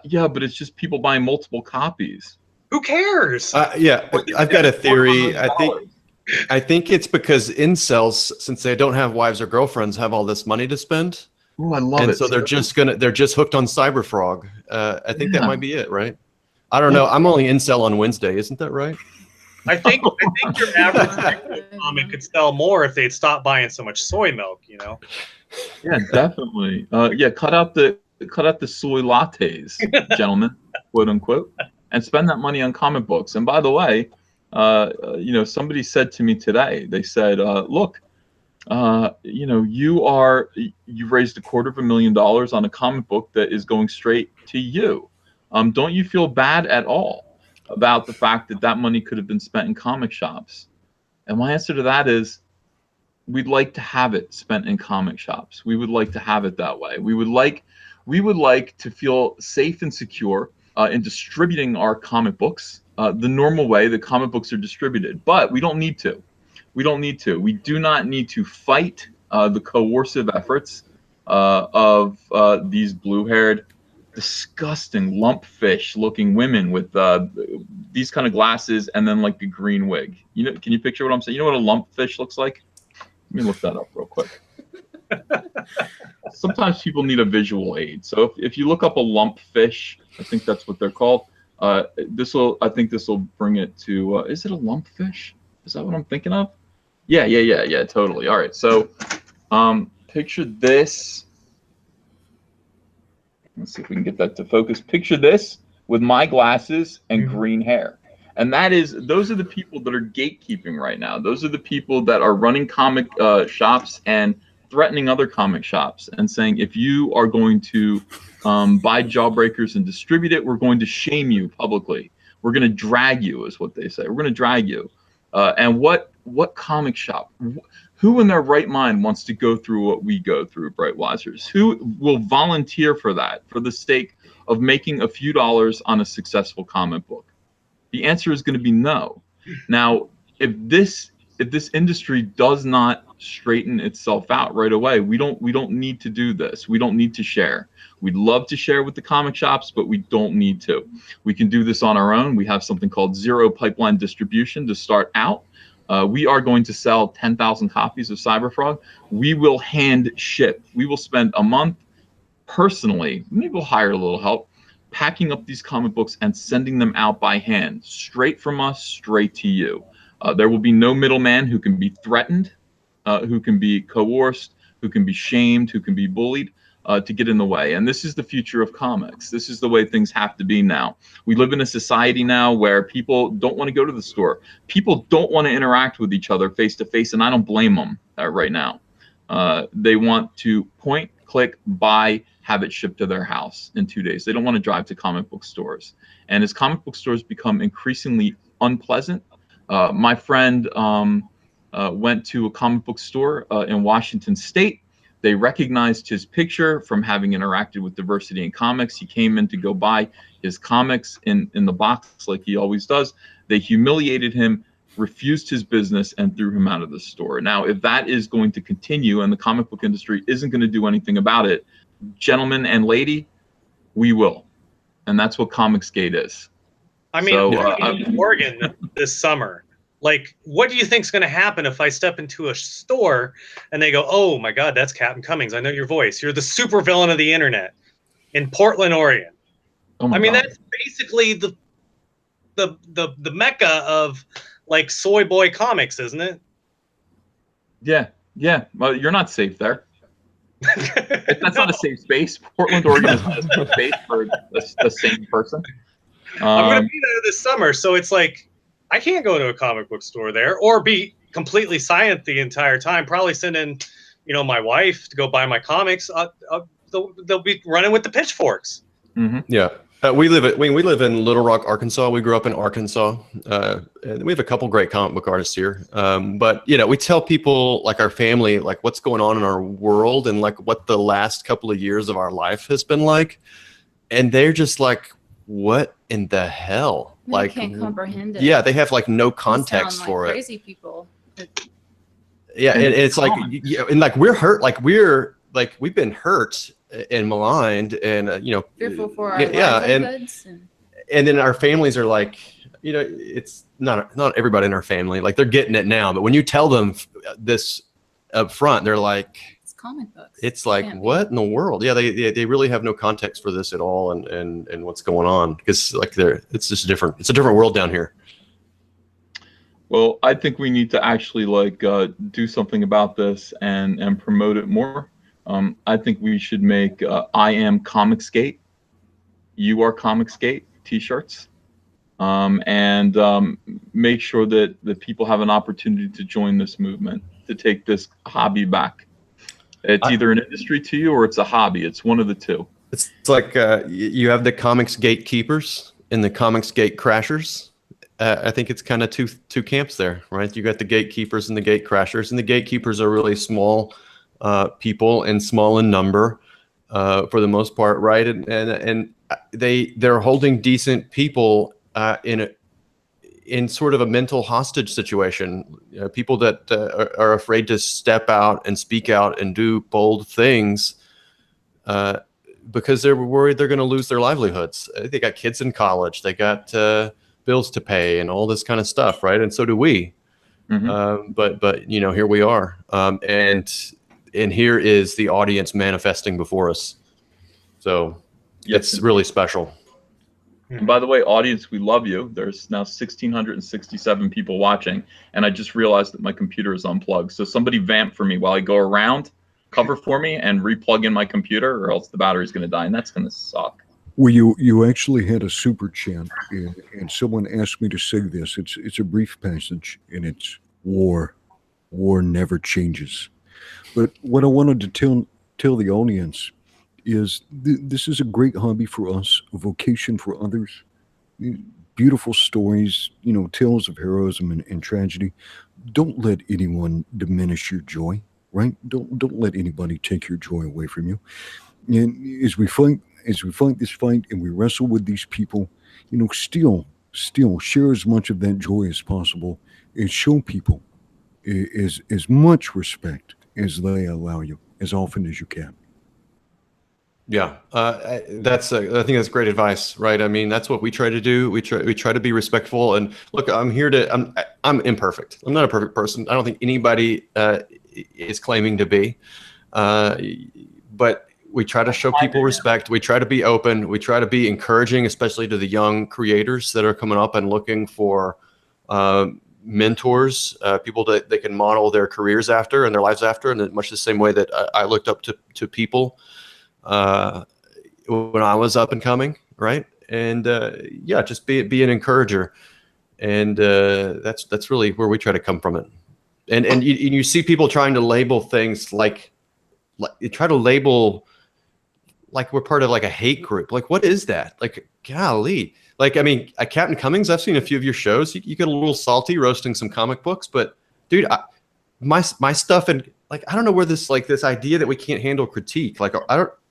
Speaker 1: yeah, but it's just people buying multiple copies.
Speaker 5: Who cares?
Speaker 2: Yeah, I've got a theory. I think it's because incels, since they don't have wives or girlfriends, have all this money to spend.
Speaker 1: Oh, I love it.
Speaker 2: And so they're just hooked on Cyberfrog. I think that might be it, right? I don't know. I'm only incel on Wednesday, isn't that right?
Speaker 5: I think your average comic could sell more if they'd stop buying so much soy milk, you know?
Speaker 1: Yeah, definitely. Yeah, cut out the soy lattes, gentlemen, quote unquote, and spend that money on comic books. And by the way, somebody said to me today, they said, look, you've raised $250,000 on a comic book that is going straight to you. Don't you feel bad at all about the fact that money could have been spent in comic shops? And my answer to that is, we'd like to have it spent in comic shops. We would like to have it that way. We would like to feel safe and secure in distributing our comic books the normal way that comic books are distributed. But we don't need to. We don't need to. We do not need to fight the coercive efforts of these blue-haired, disgusting lumpfish-looking women with these kind of glasses and then like a green wig. Can you picture what I'm saying? You know what a lumpfish looks like? Let me look that up real quick. sometimes people need a visual aid. So if you look up a lumpfish, I think that's what they're called. I think this will bring it to. Is it a lumpfish? Is that what I'm thinking of? Yeah, totally. All right. So, picture this. Let's see if we can get that to focus. Picture this with my glasses and green hair. And those are the people that are gatekeeping right now. Those are the people that are running comic shops and threatening other comic shops and saying, if you are going to buy Jawbreakers and distribute it, we're going to shame you publicly. We're going to drag you, is what they say. We're going to drag you. And what comic shop? Who in their right mind wants to go through what we go through, Brightwisers? Who will volunteer for that, for the sake of making a few dollars on a successful comic book? The answer is going to be no. Now, if this industry does not straighten itself out right away, we don't need to do this. We don't need to share. We'd love to share with the comic shops, but we don't need to. We can do this on our own. We have something called zero pipeline distribution to start out. We are going to sell 10,000 copies of Cyberfrog. We will hand ship. We will spend a month personally, maybe we'll hire a little help, packing up these comic books and sending them out by hand, straight from us, straight to you. There will be no middleman who can be threatened, who can be coerced, who can be shamed, who can be bullied to get in the way. And this is the future of comics. This is the way things have to be now. We live in a society now where people don't want to go to the store. People don't want to interact with each other face to face, and I don't blame them right now. They want to point, click, buy, have it shipped to their house in 2 days. They don't want to drive to comic book stores. And as comic book stores become increasingly unpleasant, my friend went to a comic book store in Washington State. They recognized his picture from having interacted with Diversity in Comics. He came in to go buy his comics in the box like he always does. They humiliated him, refused his business, and threw him out of the store. Now, if that is going to continue and the comic book industry isn't going to do anything about it, gentlemen and lady, we will. And that's what Comicsgate is.
Speaker 5: I mean,
Speaker 1: So,
Speaker 5: I'm in Oregon this summer. Like, what do you think's going to happen if I step into a store and they go, "Oh my God, that's Captain Cummings. I know your voice. You're the supervillain of the internet," in Portland, Oregon.
Speaker 1: oh my
Speaker 5: I mean,
Speaker 1: God.
Speaker 5: that's basically the mecca of like soy boy comics, isn't it?
Speaker 1: Yeah. Well, you're not safe there. That's not a safe space. Portland, Oregon is not a safe space for the same person.
Speaker 5: I'm going to be there this summer, so it's like I can't go to a comic book store there or be completely silent the entire time. Probably send in, my wife to go buy my comics. They'll be running with the pitchforks.
Speaker 1: Mm-hmm.
Speaker 2: Yeah. We live in Little Rock, Arkansas. We grew up in Arkansas. And we have a couple great comic book artists here. But we tell people, like our family, like what's going on in our world and like what the last couple of years of our life has been like. And they're just like, what in the hell?
Speaker 3: They can't comprehend it.
Speaker 2: Yeah, they have like no
Speaker 3: They
Speaker 2: context
Speaker 3: sound
Speaker 2: for
Speaker 3: like
Speaker 2: it.
Speaker 3: crazy people.
Speaker 2: Yeah, and it's like, and like we're hurt, like we've been hurt and maligned, and
Speaker 3: Fearful for our
Speaker 2: livelihoods. And then our families are like, it's not everybody in our family, like they're getting it now, but when you tell them this up front, they're like,
Speaker 3: it's comic books.
Speaker 2: It's like, what in the world? Yeah, they really have no context for this at all, and what's going on, because like it's just different. It's a different world down here.
Speaker 1: Well, I think we need to actually do something about this and promote it more. I think we should make I am Comicsgate, you are Comicsgate t-shirts, and make sure that people have an opportunity to join this movement, to take this hobby back. It's either an industry to you or it's a hobby. It's one of the two.
Speaker 2: It's like you have the Comicsgate keepers and the Comicsgate crashers. I think it's kind of two camps there, right? You got the gatekeepers and the gate crashers, and the gatekeepers are really small people and small in number for the most part, right? And they're holding decent people in sort of a mental hostage situation. People that are afraid to step out and speak out and do bold things because they're worried they're going to lose their livelihoods. They got kids in college. They got bills to pay and all this kind of stuff, right? And so do we. Mm-hmm. But here we are. And and here is the audience manifesting before us. So it's really special.
Speaker 1: And by the way, audience, we love you. There's now 1,667 people watching, and I just realized that my computer is unplugged. So somebody vamp for me while I go around, cover for me, and replug in my computer, or else the battery's going to die, and that's going to suck.
Speaker 4: Well, you actually had a super chat, and someone asked me to say this. It's a brief passage, and it's war never changes. But what I wanted to tell the audience is this is a great hobby for us, a vocation for others. Beautiful stories, tales of heroism and tragedy. Don't let anyone diminish your joy, right? Don't let anybody take your joy away from you. And as we fight this fight and we wrestle with these people, still share as much of that joy as possible and show people as much respect as they allow you as often as you can.
Speaker 2: Yeah, I think that's great advice, right? I mean, that's what we try to do. We try to be respectful. And look, I'm imperfect. I'm not a perfect person. I don't think anybody is claiming to be. But we try to show people respect. We try to be open. We try to be encouraging, especially to the young creators that are coming up and looking for mentors, people that they can model their careers after and their lives after, in much the same way that I looked up to people when I was up and coming, right? And just be an encourager, and that's really where we try to come from it. And you see people trying to label things like you try to label like we're part of like a hate group. Like, what is that? Like, golly. Like, I mean, at Captain Cummings, I've seen a few of your shows. You get a little salty roasting some comic books, but dude, my stuff, and like, I don't know where this idea that we can't handle critique. Like,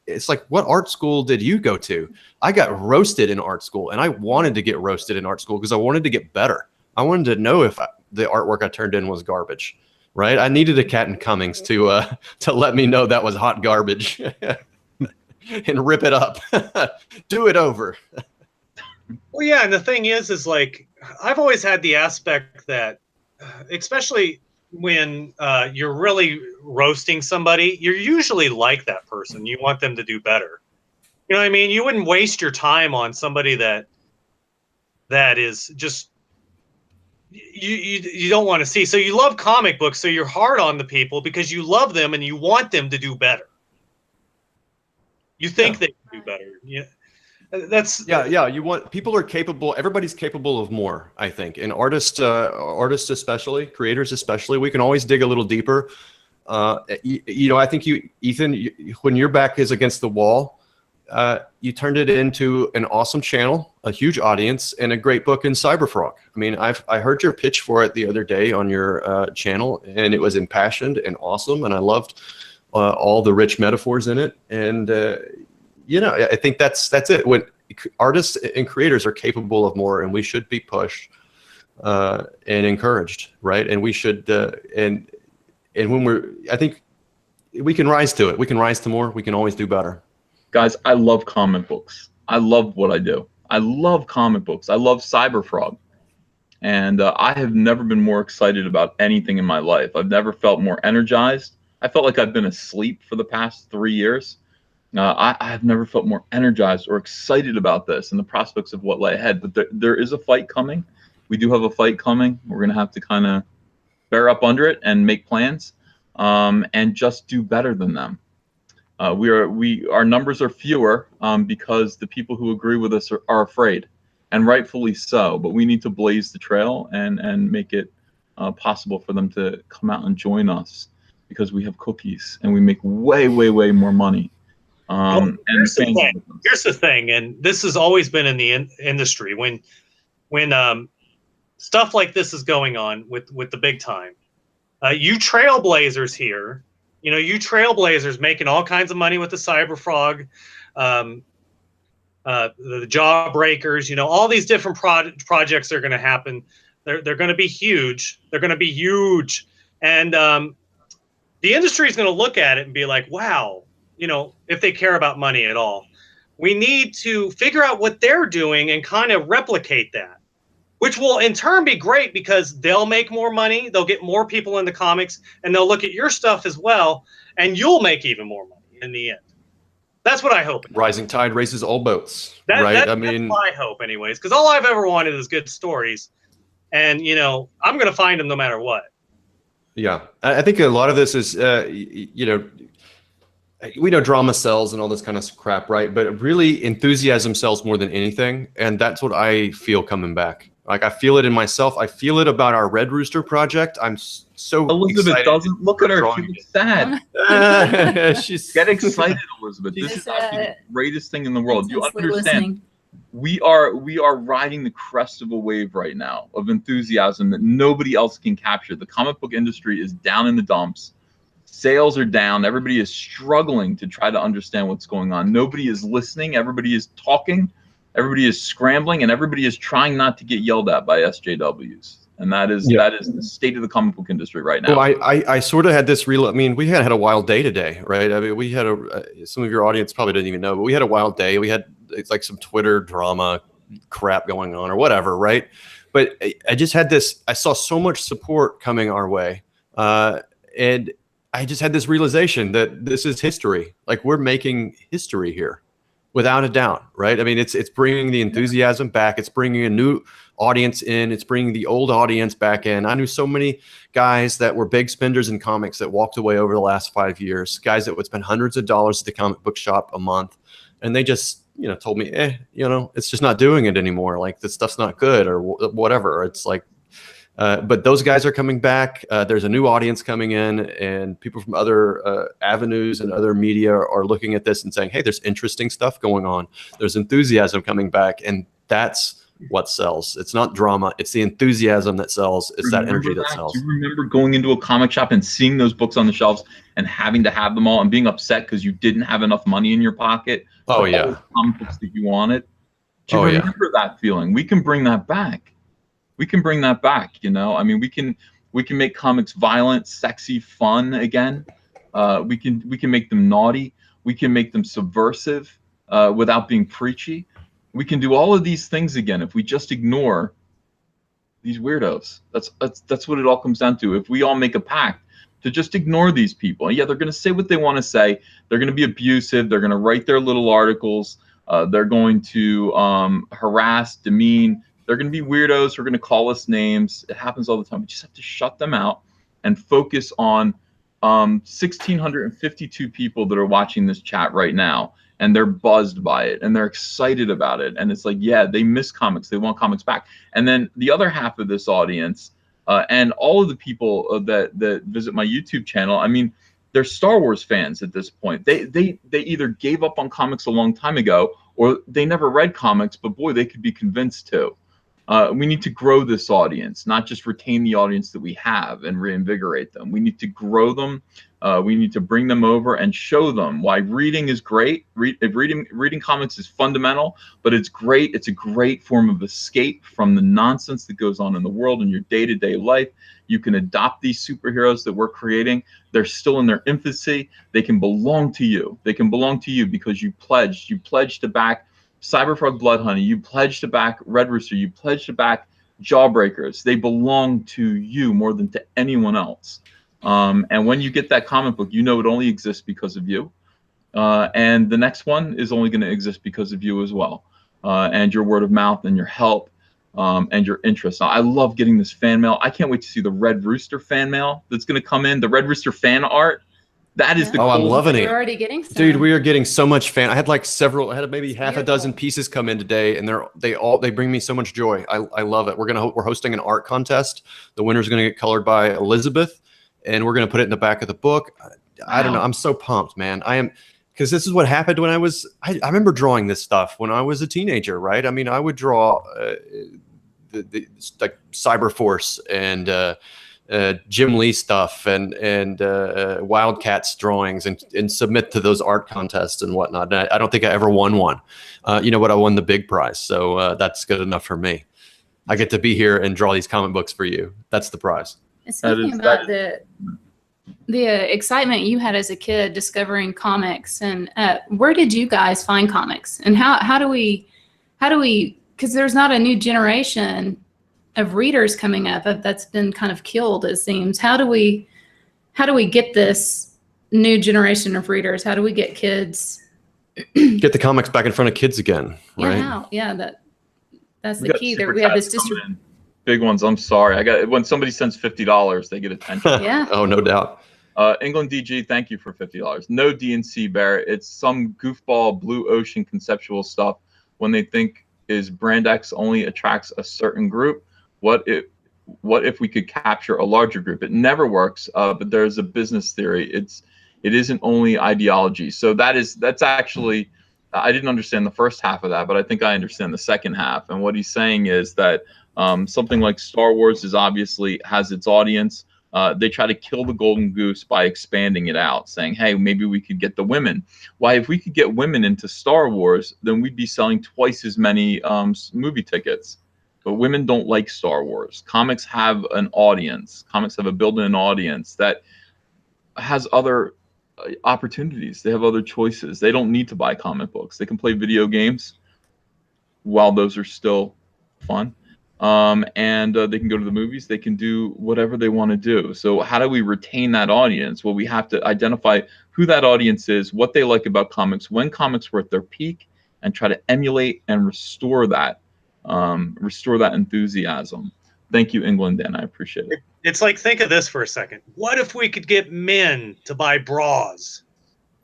Speaker 2: it's like, what art school did you go to? I got roasted in art school, and I wanted to get roasted in art school because I wanted to get better. I wanted to know if the artwork I turned in was garbage, right? I needed a Captain Cummings to let me know that was hot garbage and rip it up, do it over.
Speaker 5: Well, yeah, and the thing is like, I've always had the aspect that, especially when you're really roasting somebody, you're usually like that person. You want them to do better. You know what I mean? You wouldn't waste your time on somebody that is just you don't want to see. So you love comic books, so you're hard on the people because you love them and you want them to do better. You think they can do better. Yeah.
Speaker 2: You want, people are capable. Everybody's capable of more, I think. And artists especially, creators especially, we can always dig a little deeper. I think Ethan, when your back is against the wall, you turned it into an awesome channel, a huge audience, and a great book in Cyberfrog. I mean, I heard your pitch for it the other day on your channel, and it was impassioned and awesome, and I loved all the rich metaphors in it. And I think that's it. When artists and creators are capable of more, and we should be pushed and encouraged, right? And we should and when I think we can rise to it. We can rise to more. We can always do better.
Speaker 1: Guys, I love comic books. I love what I do. I love comic books. I love Cyberfrog. And I have never been more excited about anything in my life. I've never felt more energized. I felt like I've been asleep for the past 3 years. I have never felt more energized or excited about this and the prospects of what lay ahead. But there is a fight coming. We do have a fight coming. We're going to have to kind of bear up under it and make plans and just do better than them. Our numbers are fewer because the people who agree with us are afraid, and rightfully so. But we need to blaze the trail and make it possible for them to come out and join us, because we have cookies and we make way more money.
Speaker 5: Here's the thing, and this has always been in the industry when stuff like this is going on with the big time. You trailblazers here, you trailblazers making all kinds of money with the Cyberfrog, the Jawbreakers, all these different projects are going to happen. They're going to be huge. They're going to be huge, and the industry is going to look at it and be like, wow. If they care about money at all, we need to figure out what they're doing and kind of replicate that. which will in turn be great because they'll make more money, they'll get more people into comics, and they'll look at your stuff as well, and you'll make even more money in the end. That's what I hope.
Speaker 2: Rising tide raises all boats, right?
Speaker 5: That's my hope, anyways, because all I've ever wanted is good stories, and you know, I'm going to find them no matter what.
Speaker 2: Yeah, I think a lot of this is, you know, we know drama sells and all this kind of crap, right? But really, enthusiasm sells more than anything, and that's what I feel coming back. Like, I feel it in myself. I feel it about our Red Rooster project. I'm so
Speaker 1: Elizabeth doesn't look at her. She looks sad.
Speaker 2: She's
Speaker 1: Get excited, Elizabeth. This is actually the greatest thing in the world. You understand? We are riding the crest of a wave right now of enthusiasm that nobody else can capture. The comic book industry is down in the dumps. Sales are down. Everybody is struggling to try to understand what's going on. Nobody is listening. Everybody is talking. Everybody is scrambling, and everybody is trying not to get yelled at by SJWs. And that is the state of the comic book industry right now.
Speaker 2: Well, I sort of had this real. I mean, we had a wild day today, right? I mean, we had some of your audience probably didn't even know, but we had a wild day. We had like some Twitter drama crap going on or whatever, right? But I just had this. I saw so much support coming our way, and I just had this realization that this is history. Like, we're making history here. Without a doubt, right? I mean, it's bringing the enthusiasm back. It's bringing a new audience in. It's bringing the old audience back in. I knew so many guys that were big spenders in comics that walked away over the last 5 years, guys that would spend hundreds of dollars at the comic book shop a month. And they just, you know, told me, you know, it's just not doing it anymore. Like, this stuff's not good or whatever. It's like, but those guys are coming back. There's a new audience coming in, and people from other avenues and other media are looking at this and saying, hey, there's interesting stuff going on. There's enthusiasm coming back, and that's what sells. It's not drama. It's the enthusiasm that sells. It's that energy that sells.
Speaker 1: Do you remember going into a comic shop and seeing those books on the shelves and having to have them all and being upset because you didn't have enough money in your pocket?
Speaker 2: Oh, yeah.
Speaker 1: All the comic books that you wanted. Do you remember that feeling? We can bring that back. We can bring that back, you know. I mean, we can make comics violent, sexy, fun again. We can make them naughty. We can make them subversive without being preachy. We can do all of these things again if we just ignore these weirdos. That's what it all comes down to. If we all make a pact to just ignore these people, yeah, they're going to say what they want to say. They're going to be abusive. They're going to write their little articles. They're going to harass, demean. They're going to be weirdos. They're going to call us names. It happens all the time. We just have to shut them out and focus on 1,652 people that are watching this chat right now, and they're buzzed by it, and they're excited about it. And it's like, yeah, they miss comics. They want comics back. And then the other half of this audience and all of the people that visit my YouTube channel, I mean, they're Star Wars fans at this point. They either gave up on comics a long time ago, or they never read comics, but boy, they could be convinced to. We need to grow this audience, not just retain the audience that we have and reinvigorate them. We need to grow them. We need to bring them over and show them why reading is great. Reading comics is fundamental, but it's great. It's a great form of escape from the nonsense that goes on in the world in your day-to-day life. You can adopt these superheroes that we're creating. They're still in their infancy. They can belong to you. They can belong to you because you pledged. You pledged to back Cyberfrog Bloodhoney, you pledged to back Red Rooster, you pledged to back Jawbreakers. They belong to you more than to anyone else. And when you get that comic book, you know it only exists because of you. And the next one is only going to exist because of you as well. And your word of mouth and your help and your interest. I love getting this fan mail. I can't wait to see the Red Rooster fan mail that's going to come in, the Red Rooster fan art. That is the
Speaker 2: I'm loving it.
Speaker 3: We're already getting some.
Speaker 2: Dude, we are getting so much fan. I had like several. I had maybe half a dozen pieces come in today, and they bring me so much joy. I love it. We're hosting an art contest. The winner's going to get colored by Elizabeth, and we're going to put it in the back of the book. I don't know. I'm so pumped, man. I am, because this is what happened when I remember drawing this stuff when I was a teenager, right? I mean, I would draw the like Cyberforce and Jim Lee stuff and Wildcats drawings and submit to those art contests and whatnot. And I don't think I ever won one. You know what? I won the big prize. So that's good enough for me. I get to be here and draw these comic books for you. That's the prize.
Speaker 3: Speaking about the excitement you had as a kid discovering comics, and where did you guys find comics, and how do we, because there's not a new generation readers coming up that's been kind of killed, it seems. How do we get this new generation of readers? How do we get kids?
Speaker 2: Get the comics back in front of kids again, right?
Speaker 3: Yeah, how? Yeah, that's
Speaker 1: We
Speaker 3: the
Speaker 1: got
Speaker 3: key.
Speaker 1: super
Speaker 3: That we have this
Speaker 1: chats coming in. Big ones. I'm sorry. When somebody sends $50, they get attention.
Speaker 3: Yeah.
Speaker 2: Oh, no doubt.
Speaker 1: England DG, thank you for $50. No DNC Bear. It's some goofball blue ocean conceptual stuff when they think is brand X only attracts a certain group. What if we could capture a larger group? It never works, but there's a business theory. It isn't only ideology. So that's actually, I didn't understand the first half of that, but I think I understand the second half. And what he's saying is that something like Star Wars has its audience. They try to kill the golden goose by expanding it out, saying, hey, maybe we could get the women. Why, if we could get women into Star Wars, then we'd be selling twice as many movie tickets. But women don't like Star Wars. Comics have an audience. Comics have a built-in audience that has other opportunities. They have other choices. They don't need to buy comic books. They can play video games while those are still fun. And they can go to the movies. They can do whatever they want to do. So how do we retain that audience? Well, we have to identify who that audience is, what they like about comics, when comics were at their peak, and try to emulate and restore that enthusiasm. Thank you, England, Dan. I appreciate it.
Speaker 5: It's like, think of this for a second. What if we could get men to buy bras?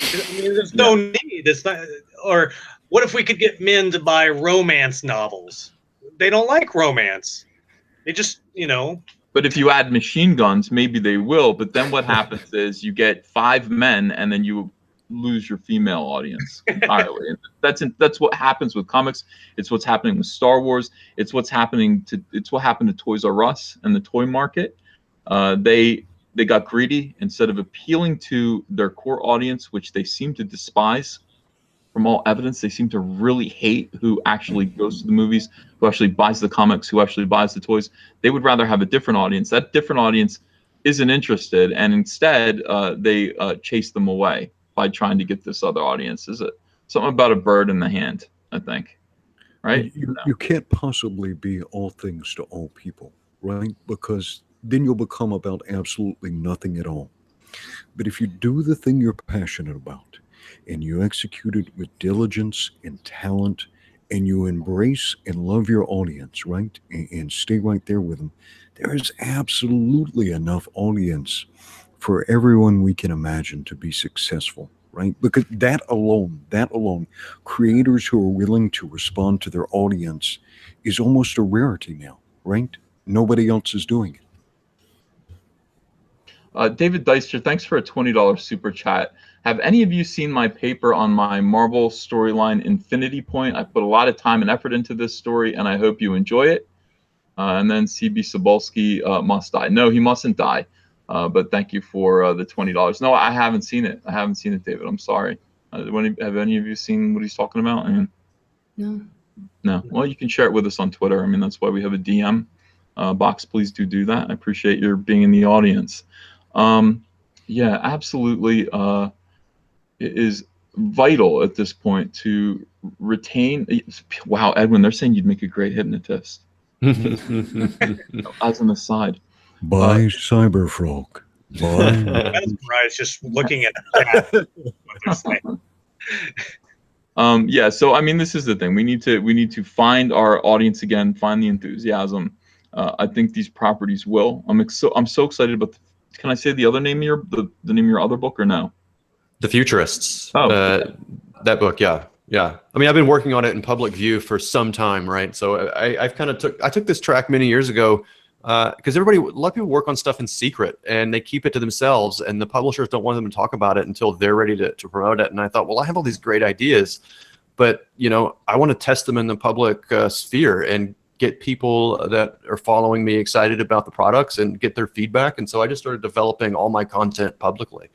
Speaker 5: I mean, there's no need. It's not, or what if we could get men to buy romance novels? They don't like romance. They just,
Speaker 1: But if you add machine guns, maybe they will. But then what happens is you get 5 men, and then you lose your female audience entirely. And that's what happens with comics. It's what's happening with Star Wars. It's what happened to Toys R Us and the toy market. They got greedy. Instead of appealing to their core audience, which they seem to despise. From all evidence, they seem to really hate who actually goes to the movies, who actually buys the comics, who actually buys the toys. They would rather have a different audience. That different audience isn't interested, and instead they chase them away by trying to get this other audience. Is it something about a bird in the hand, I think, right?
Speaker 4: You can't possibly be all things to all people, right? Because then you'll become about absolutely nothing at all. But if you do the thing you're passionate about, and you execute it with diligence and talent, and you embrace and love your audience, right? And stay right there with them, there is absolutely enough audience for everyone we can imagine to be successful, right? Because that alone, creators who are willing to respond to their audience is almost a rarity now, right? Nobody else is doing it.
Speaker 1: David Deister, thanks for a $20 super chat. Have any of you seen my paper on my Marvel storyline Infinity Point? I put a lot of time and effort into this story, and I hope you enjoy it. And then CB Sobolski must die. No, he mustn't die. But thank you for the $20. No, I haven't seen it. I haven't seen it, David. I'm sorry. Have any of you seen what he's talking about?
Speaker 3: No.
Speaker 1: No. Well, you can share it with us on Twitter. I mean, that's why we have a DM box. Please do that. I appreciate your being in the audience. Yeah, absolutely. It is vital at this point to retain. Wow, Edwin, they're saying you'd make a great hypnotist. As an aside.
Speaker 4: By Cyberfrog.
Speaker 5: Mesmerized just looking at the chat.
Speaker 1: Yeah, so I mean, this is the thing. We need to find our audience again, find the enthusiasm. I think these properties will. I'm so excited about. Can I say the other name of the name of your other book or no?
Speaker 2: The Futurists.
Speaker 1: Oh,
Speaker 2: that book, yeah. I mean, I've been working on it in public view for some time, right? So I took this track many years ago because a lot of people work on stuff in secret and they keep it to themselves, and the publishers don't want them to talk about it until they're ready to promote it. And I thought, well, I have all these great ideas, but I want to test them in the public sphere and get people that are following me excited about the products and get their feedback. And so I just started developing all my content publicly.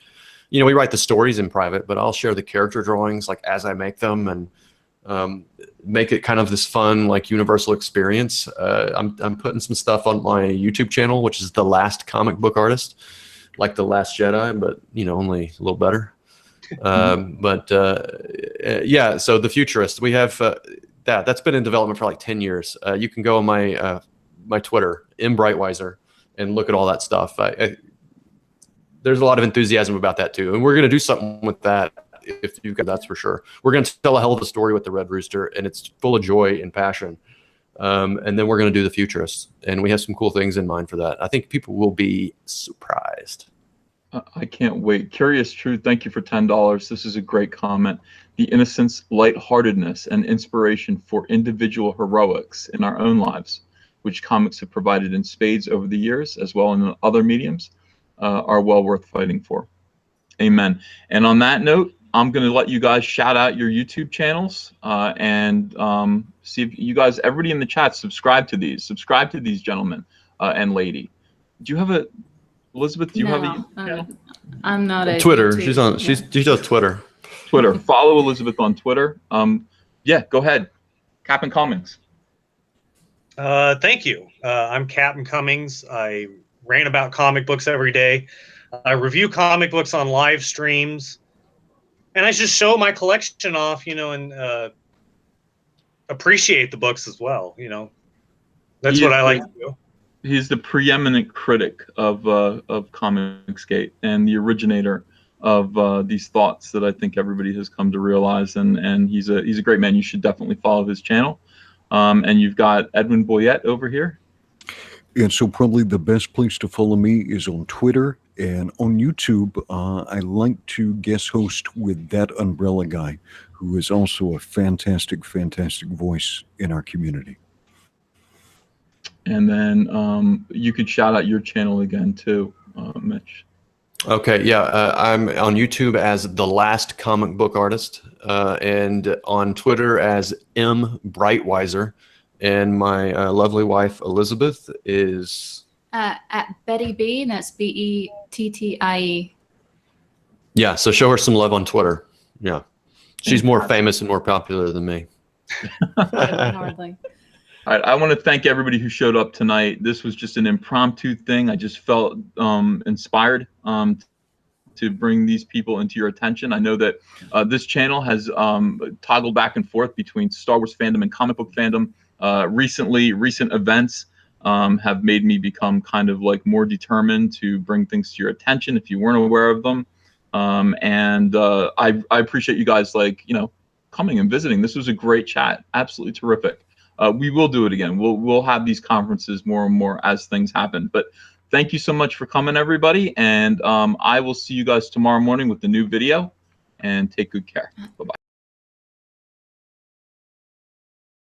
Speaker 2: We write the stories in private, but I'll share the character drawings like as I make them, and make it kind of this fun, like universal experience. I'm putting some stuff on my YouTube channel, which is The Last Comic Book Artist, like The Last Jedi, but only a little better. Yeah, so The Futurist, we have that's been in development for like 10 years. You can go on my my Twitter, mbrightweiser, and look at all that stuff. There's a lot of enthusiasm about that too, and we're going to do something with that. If you got, that's for sure. We're going to tell a hell of a story with the Red Rooster, and it's full of joy and passion. And then we're going to do the Futurists, and we have some cool things in mind for that. I think people will be surprised.
Speaker 1: I can't wait. Curious Truth, thank you for $10. This is a great comment. The innocence, lightheartedness, and inspiration for individual heroics in our own lives, which comics have provided in spades over the years, as well as in other mediums, are well worth fighting for. Amen. And on that note, I'm going to let you guys shout out your YouTube channels and see if you guys, everybody in the chat, subscribe to these gentlemen and lady. Do you have a, Elizabeth, do you have a YouTube channel?
Speaker 3: I'm not a
Speaker 2: Twitter.
Speaker 3: YouTube,
Speaker 2: She's on, she does Twitter.
Speaker 1: Twitter. Follow Elizabeth on Twitter. Yeah, go ahead. Captain Cummings.
Speaker 5: Thank you. I'm Captain Cummings. I rant about comic books every day. I review comic books on live streams, and I just show my collection off, you know, and appreciate the books as well. You know, that's what I like to do.
Speaker 1: He's the preeminent critic of Comicsgate and the originator of these thoughts that I think everybody has come to realize. And he's a great man. You should definitely follow his channel. And you've got Edwin Boyett over here.
Speaker 4: And so probably the best place to follow me is on Twitter and on YouTube. I like to guest host with That Umbrella Guy, who is also a fantastic, fantastic voice in our community.
Speaker 1: And then you could shout out your channel again too, Mitch.
Speaker 2: Okay, yeah, I'm on YouTube as The Last Comic Book Artist, and on Twitter as M Brightweiser, and my lovely wife Elizabeth is
Speaker 3: at Betty B, and that's BETTIE.
Speaker 2: Yeah, so show her some love on Twitter. Yeah, she's more famous and more popular than me.
Speaker 3: Hardly.
Speaker 1: All right, I want to thank everybody who showed up tonight. This was just an impromptu thing. I just felt inspired to bring these people into your attention. I know that this channel has toggled back and forth between Star Wars fandom and comic book fandom. Recent events have made me become kind of like more determined to bring things to your attention if you weren't aware of them. I appreciate you guys, like, you know, coming and visiting. This was a great chat, absolutely terrific. We will do it again. We'll have these conferences more and more as things happen. But thank you so much for coming, everybody. And I will see you guys tomorrow morning with the new video. And take good care. Bye-bye.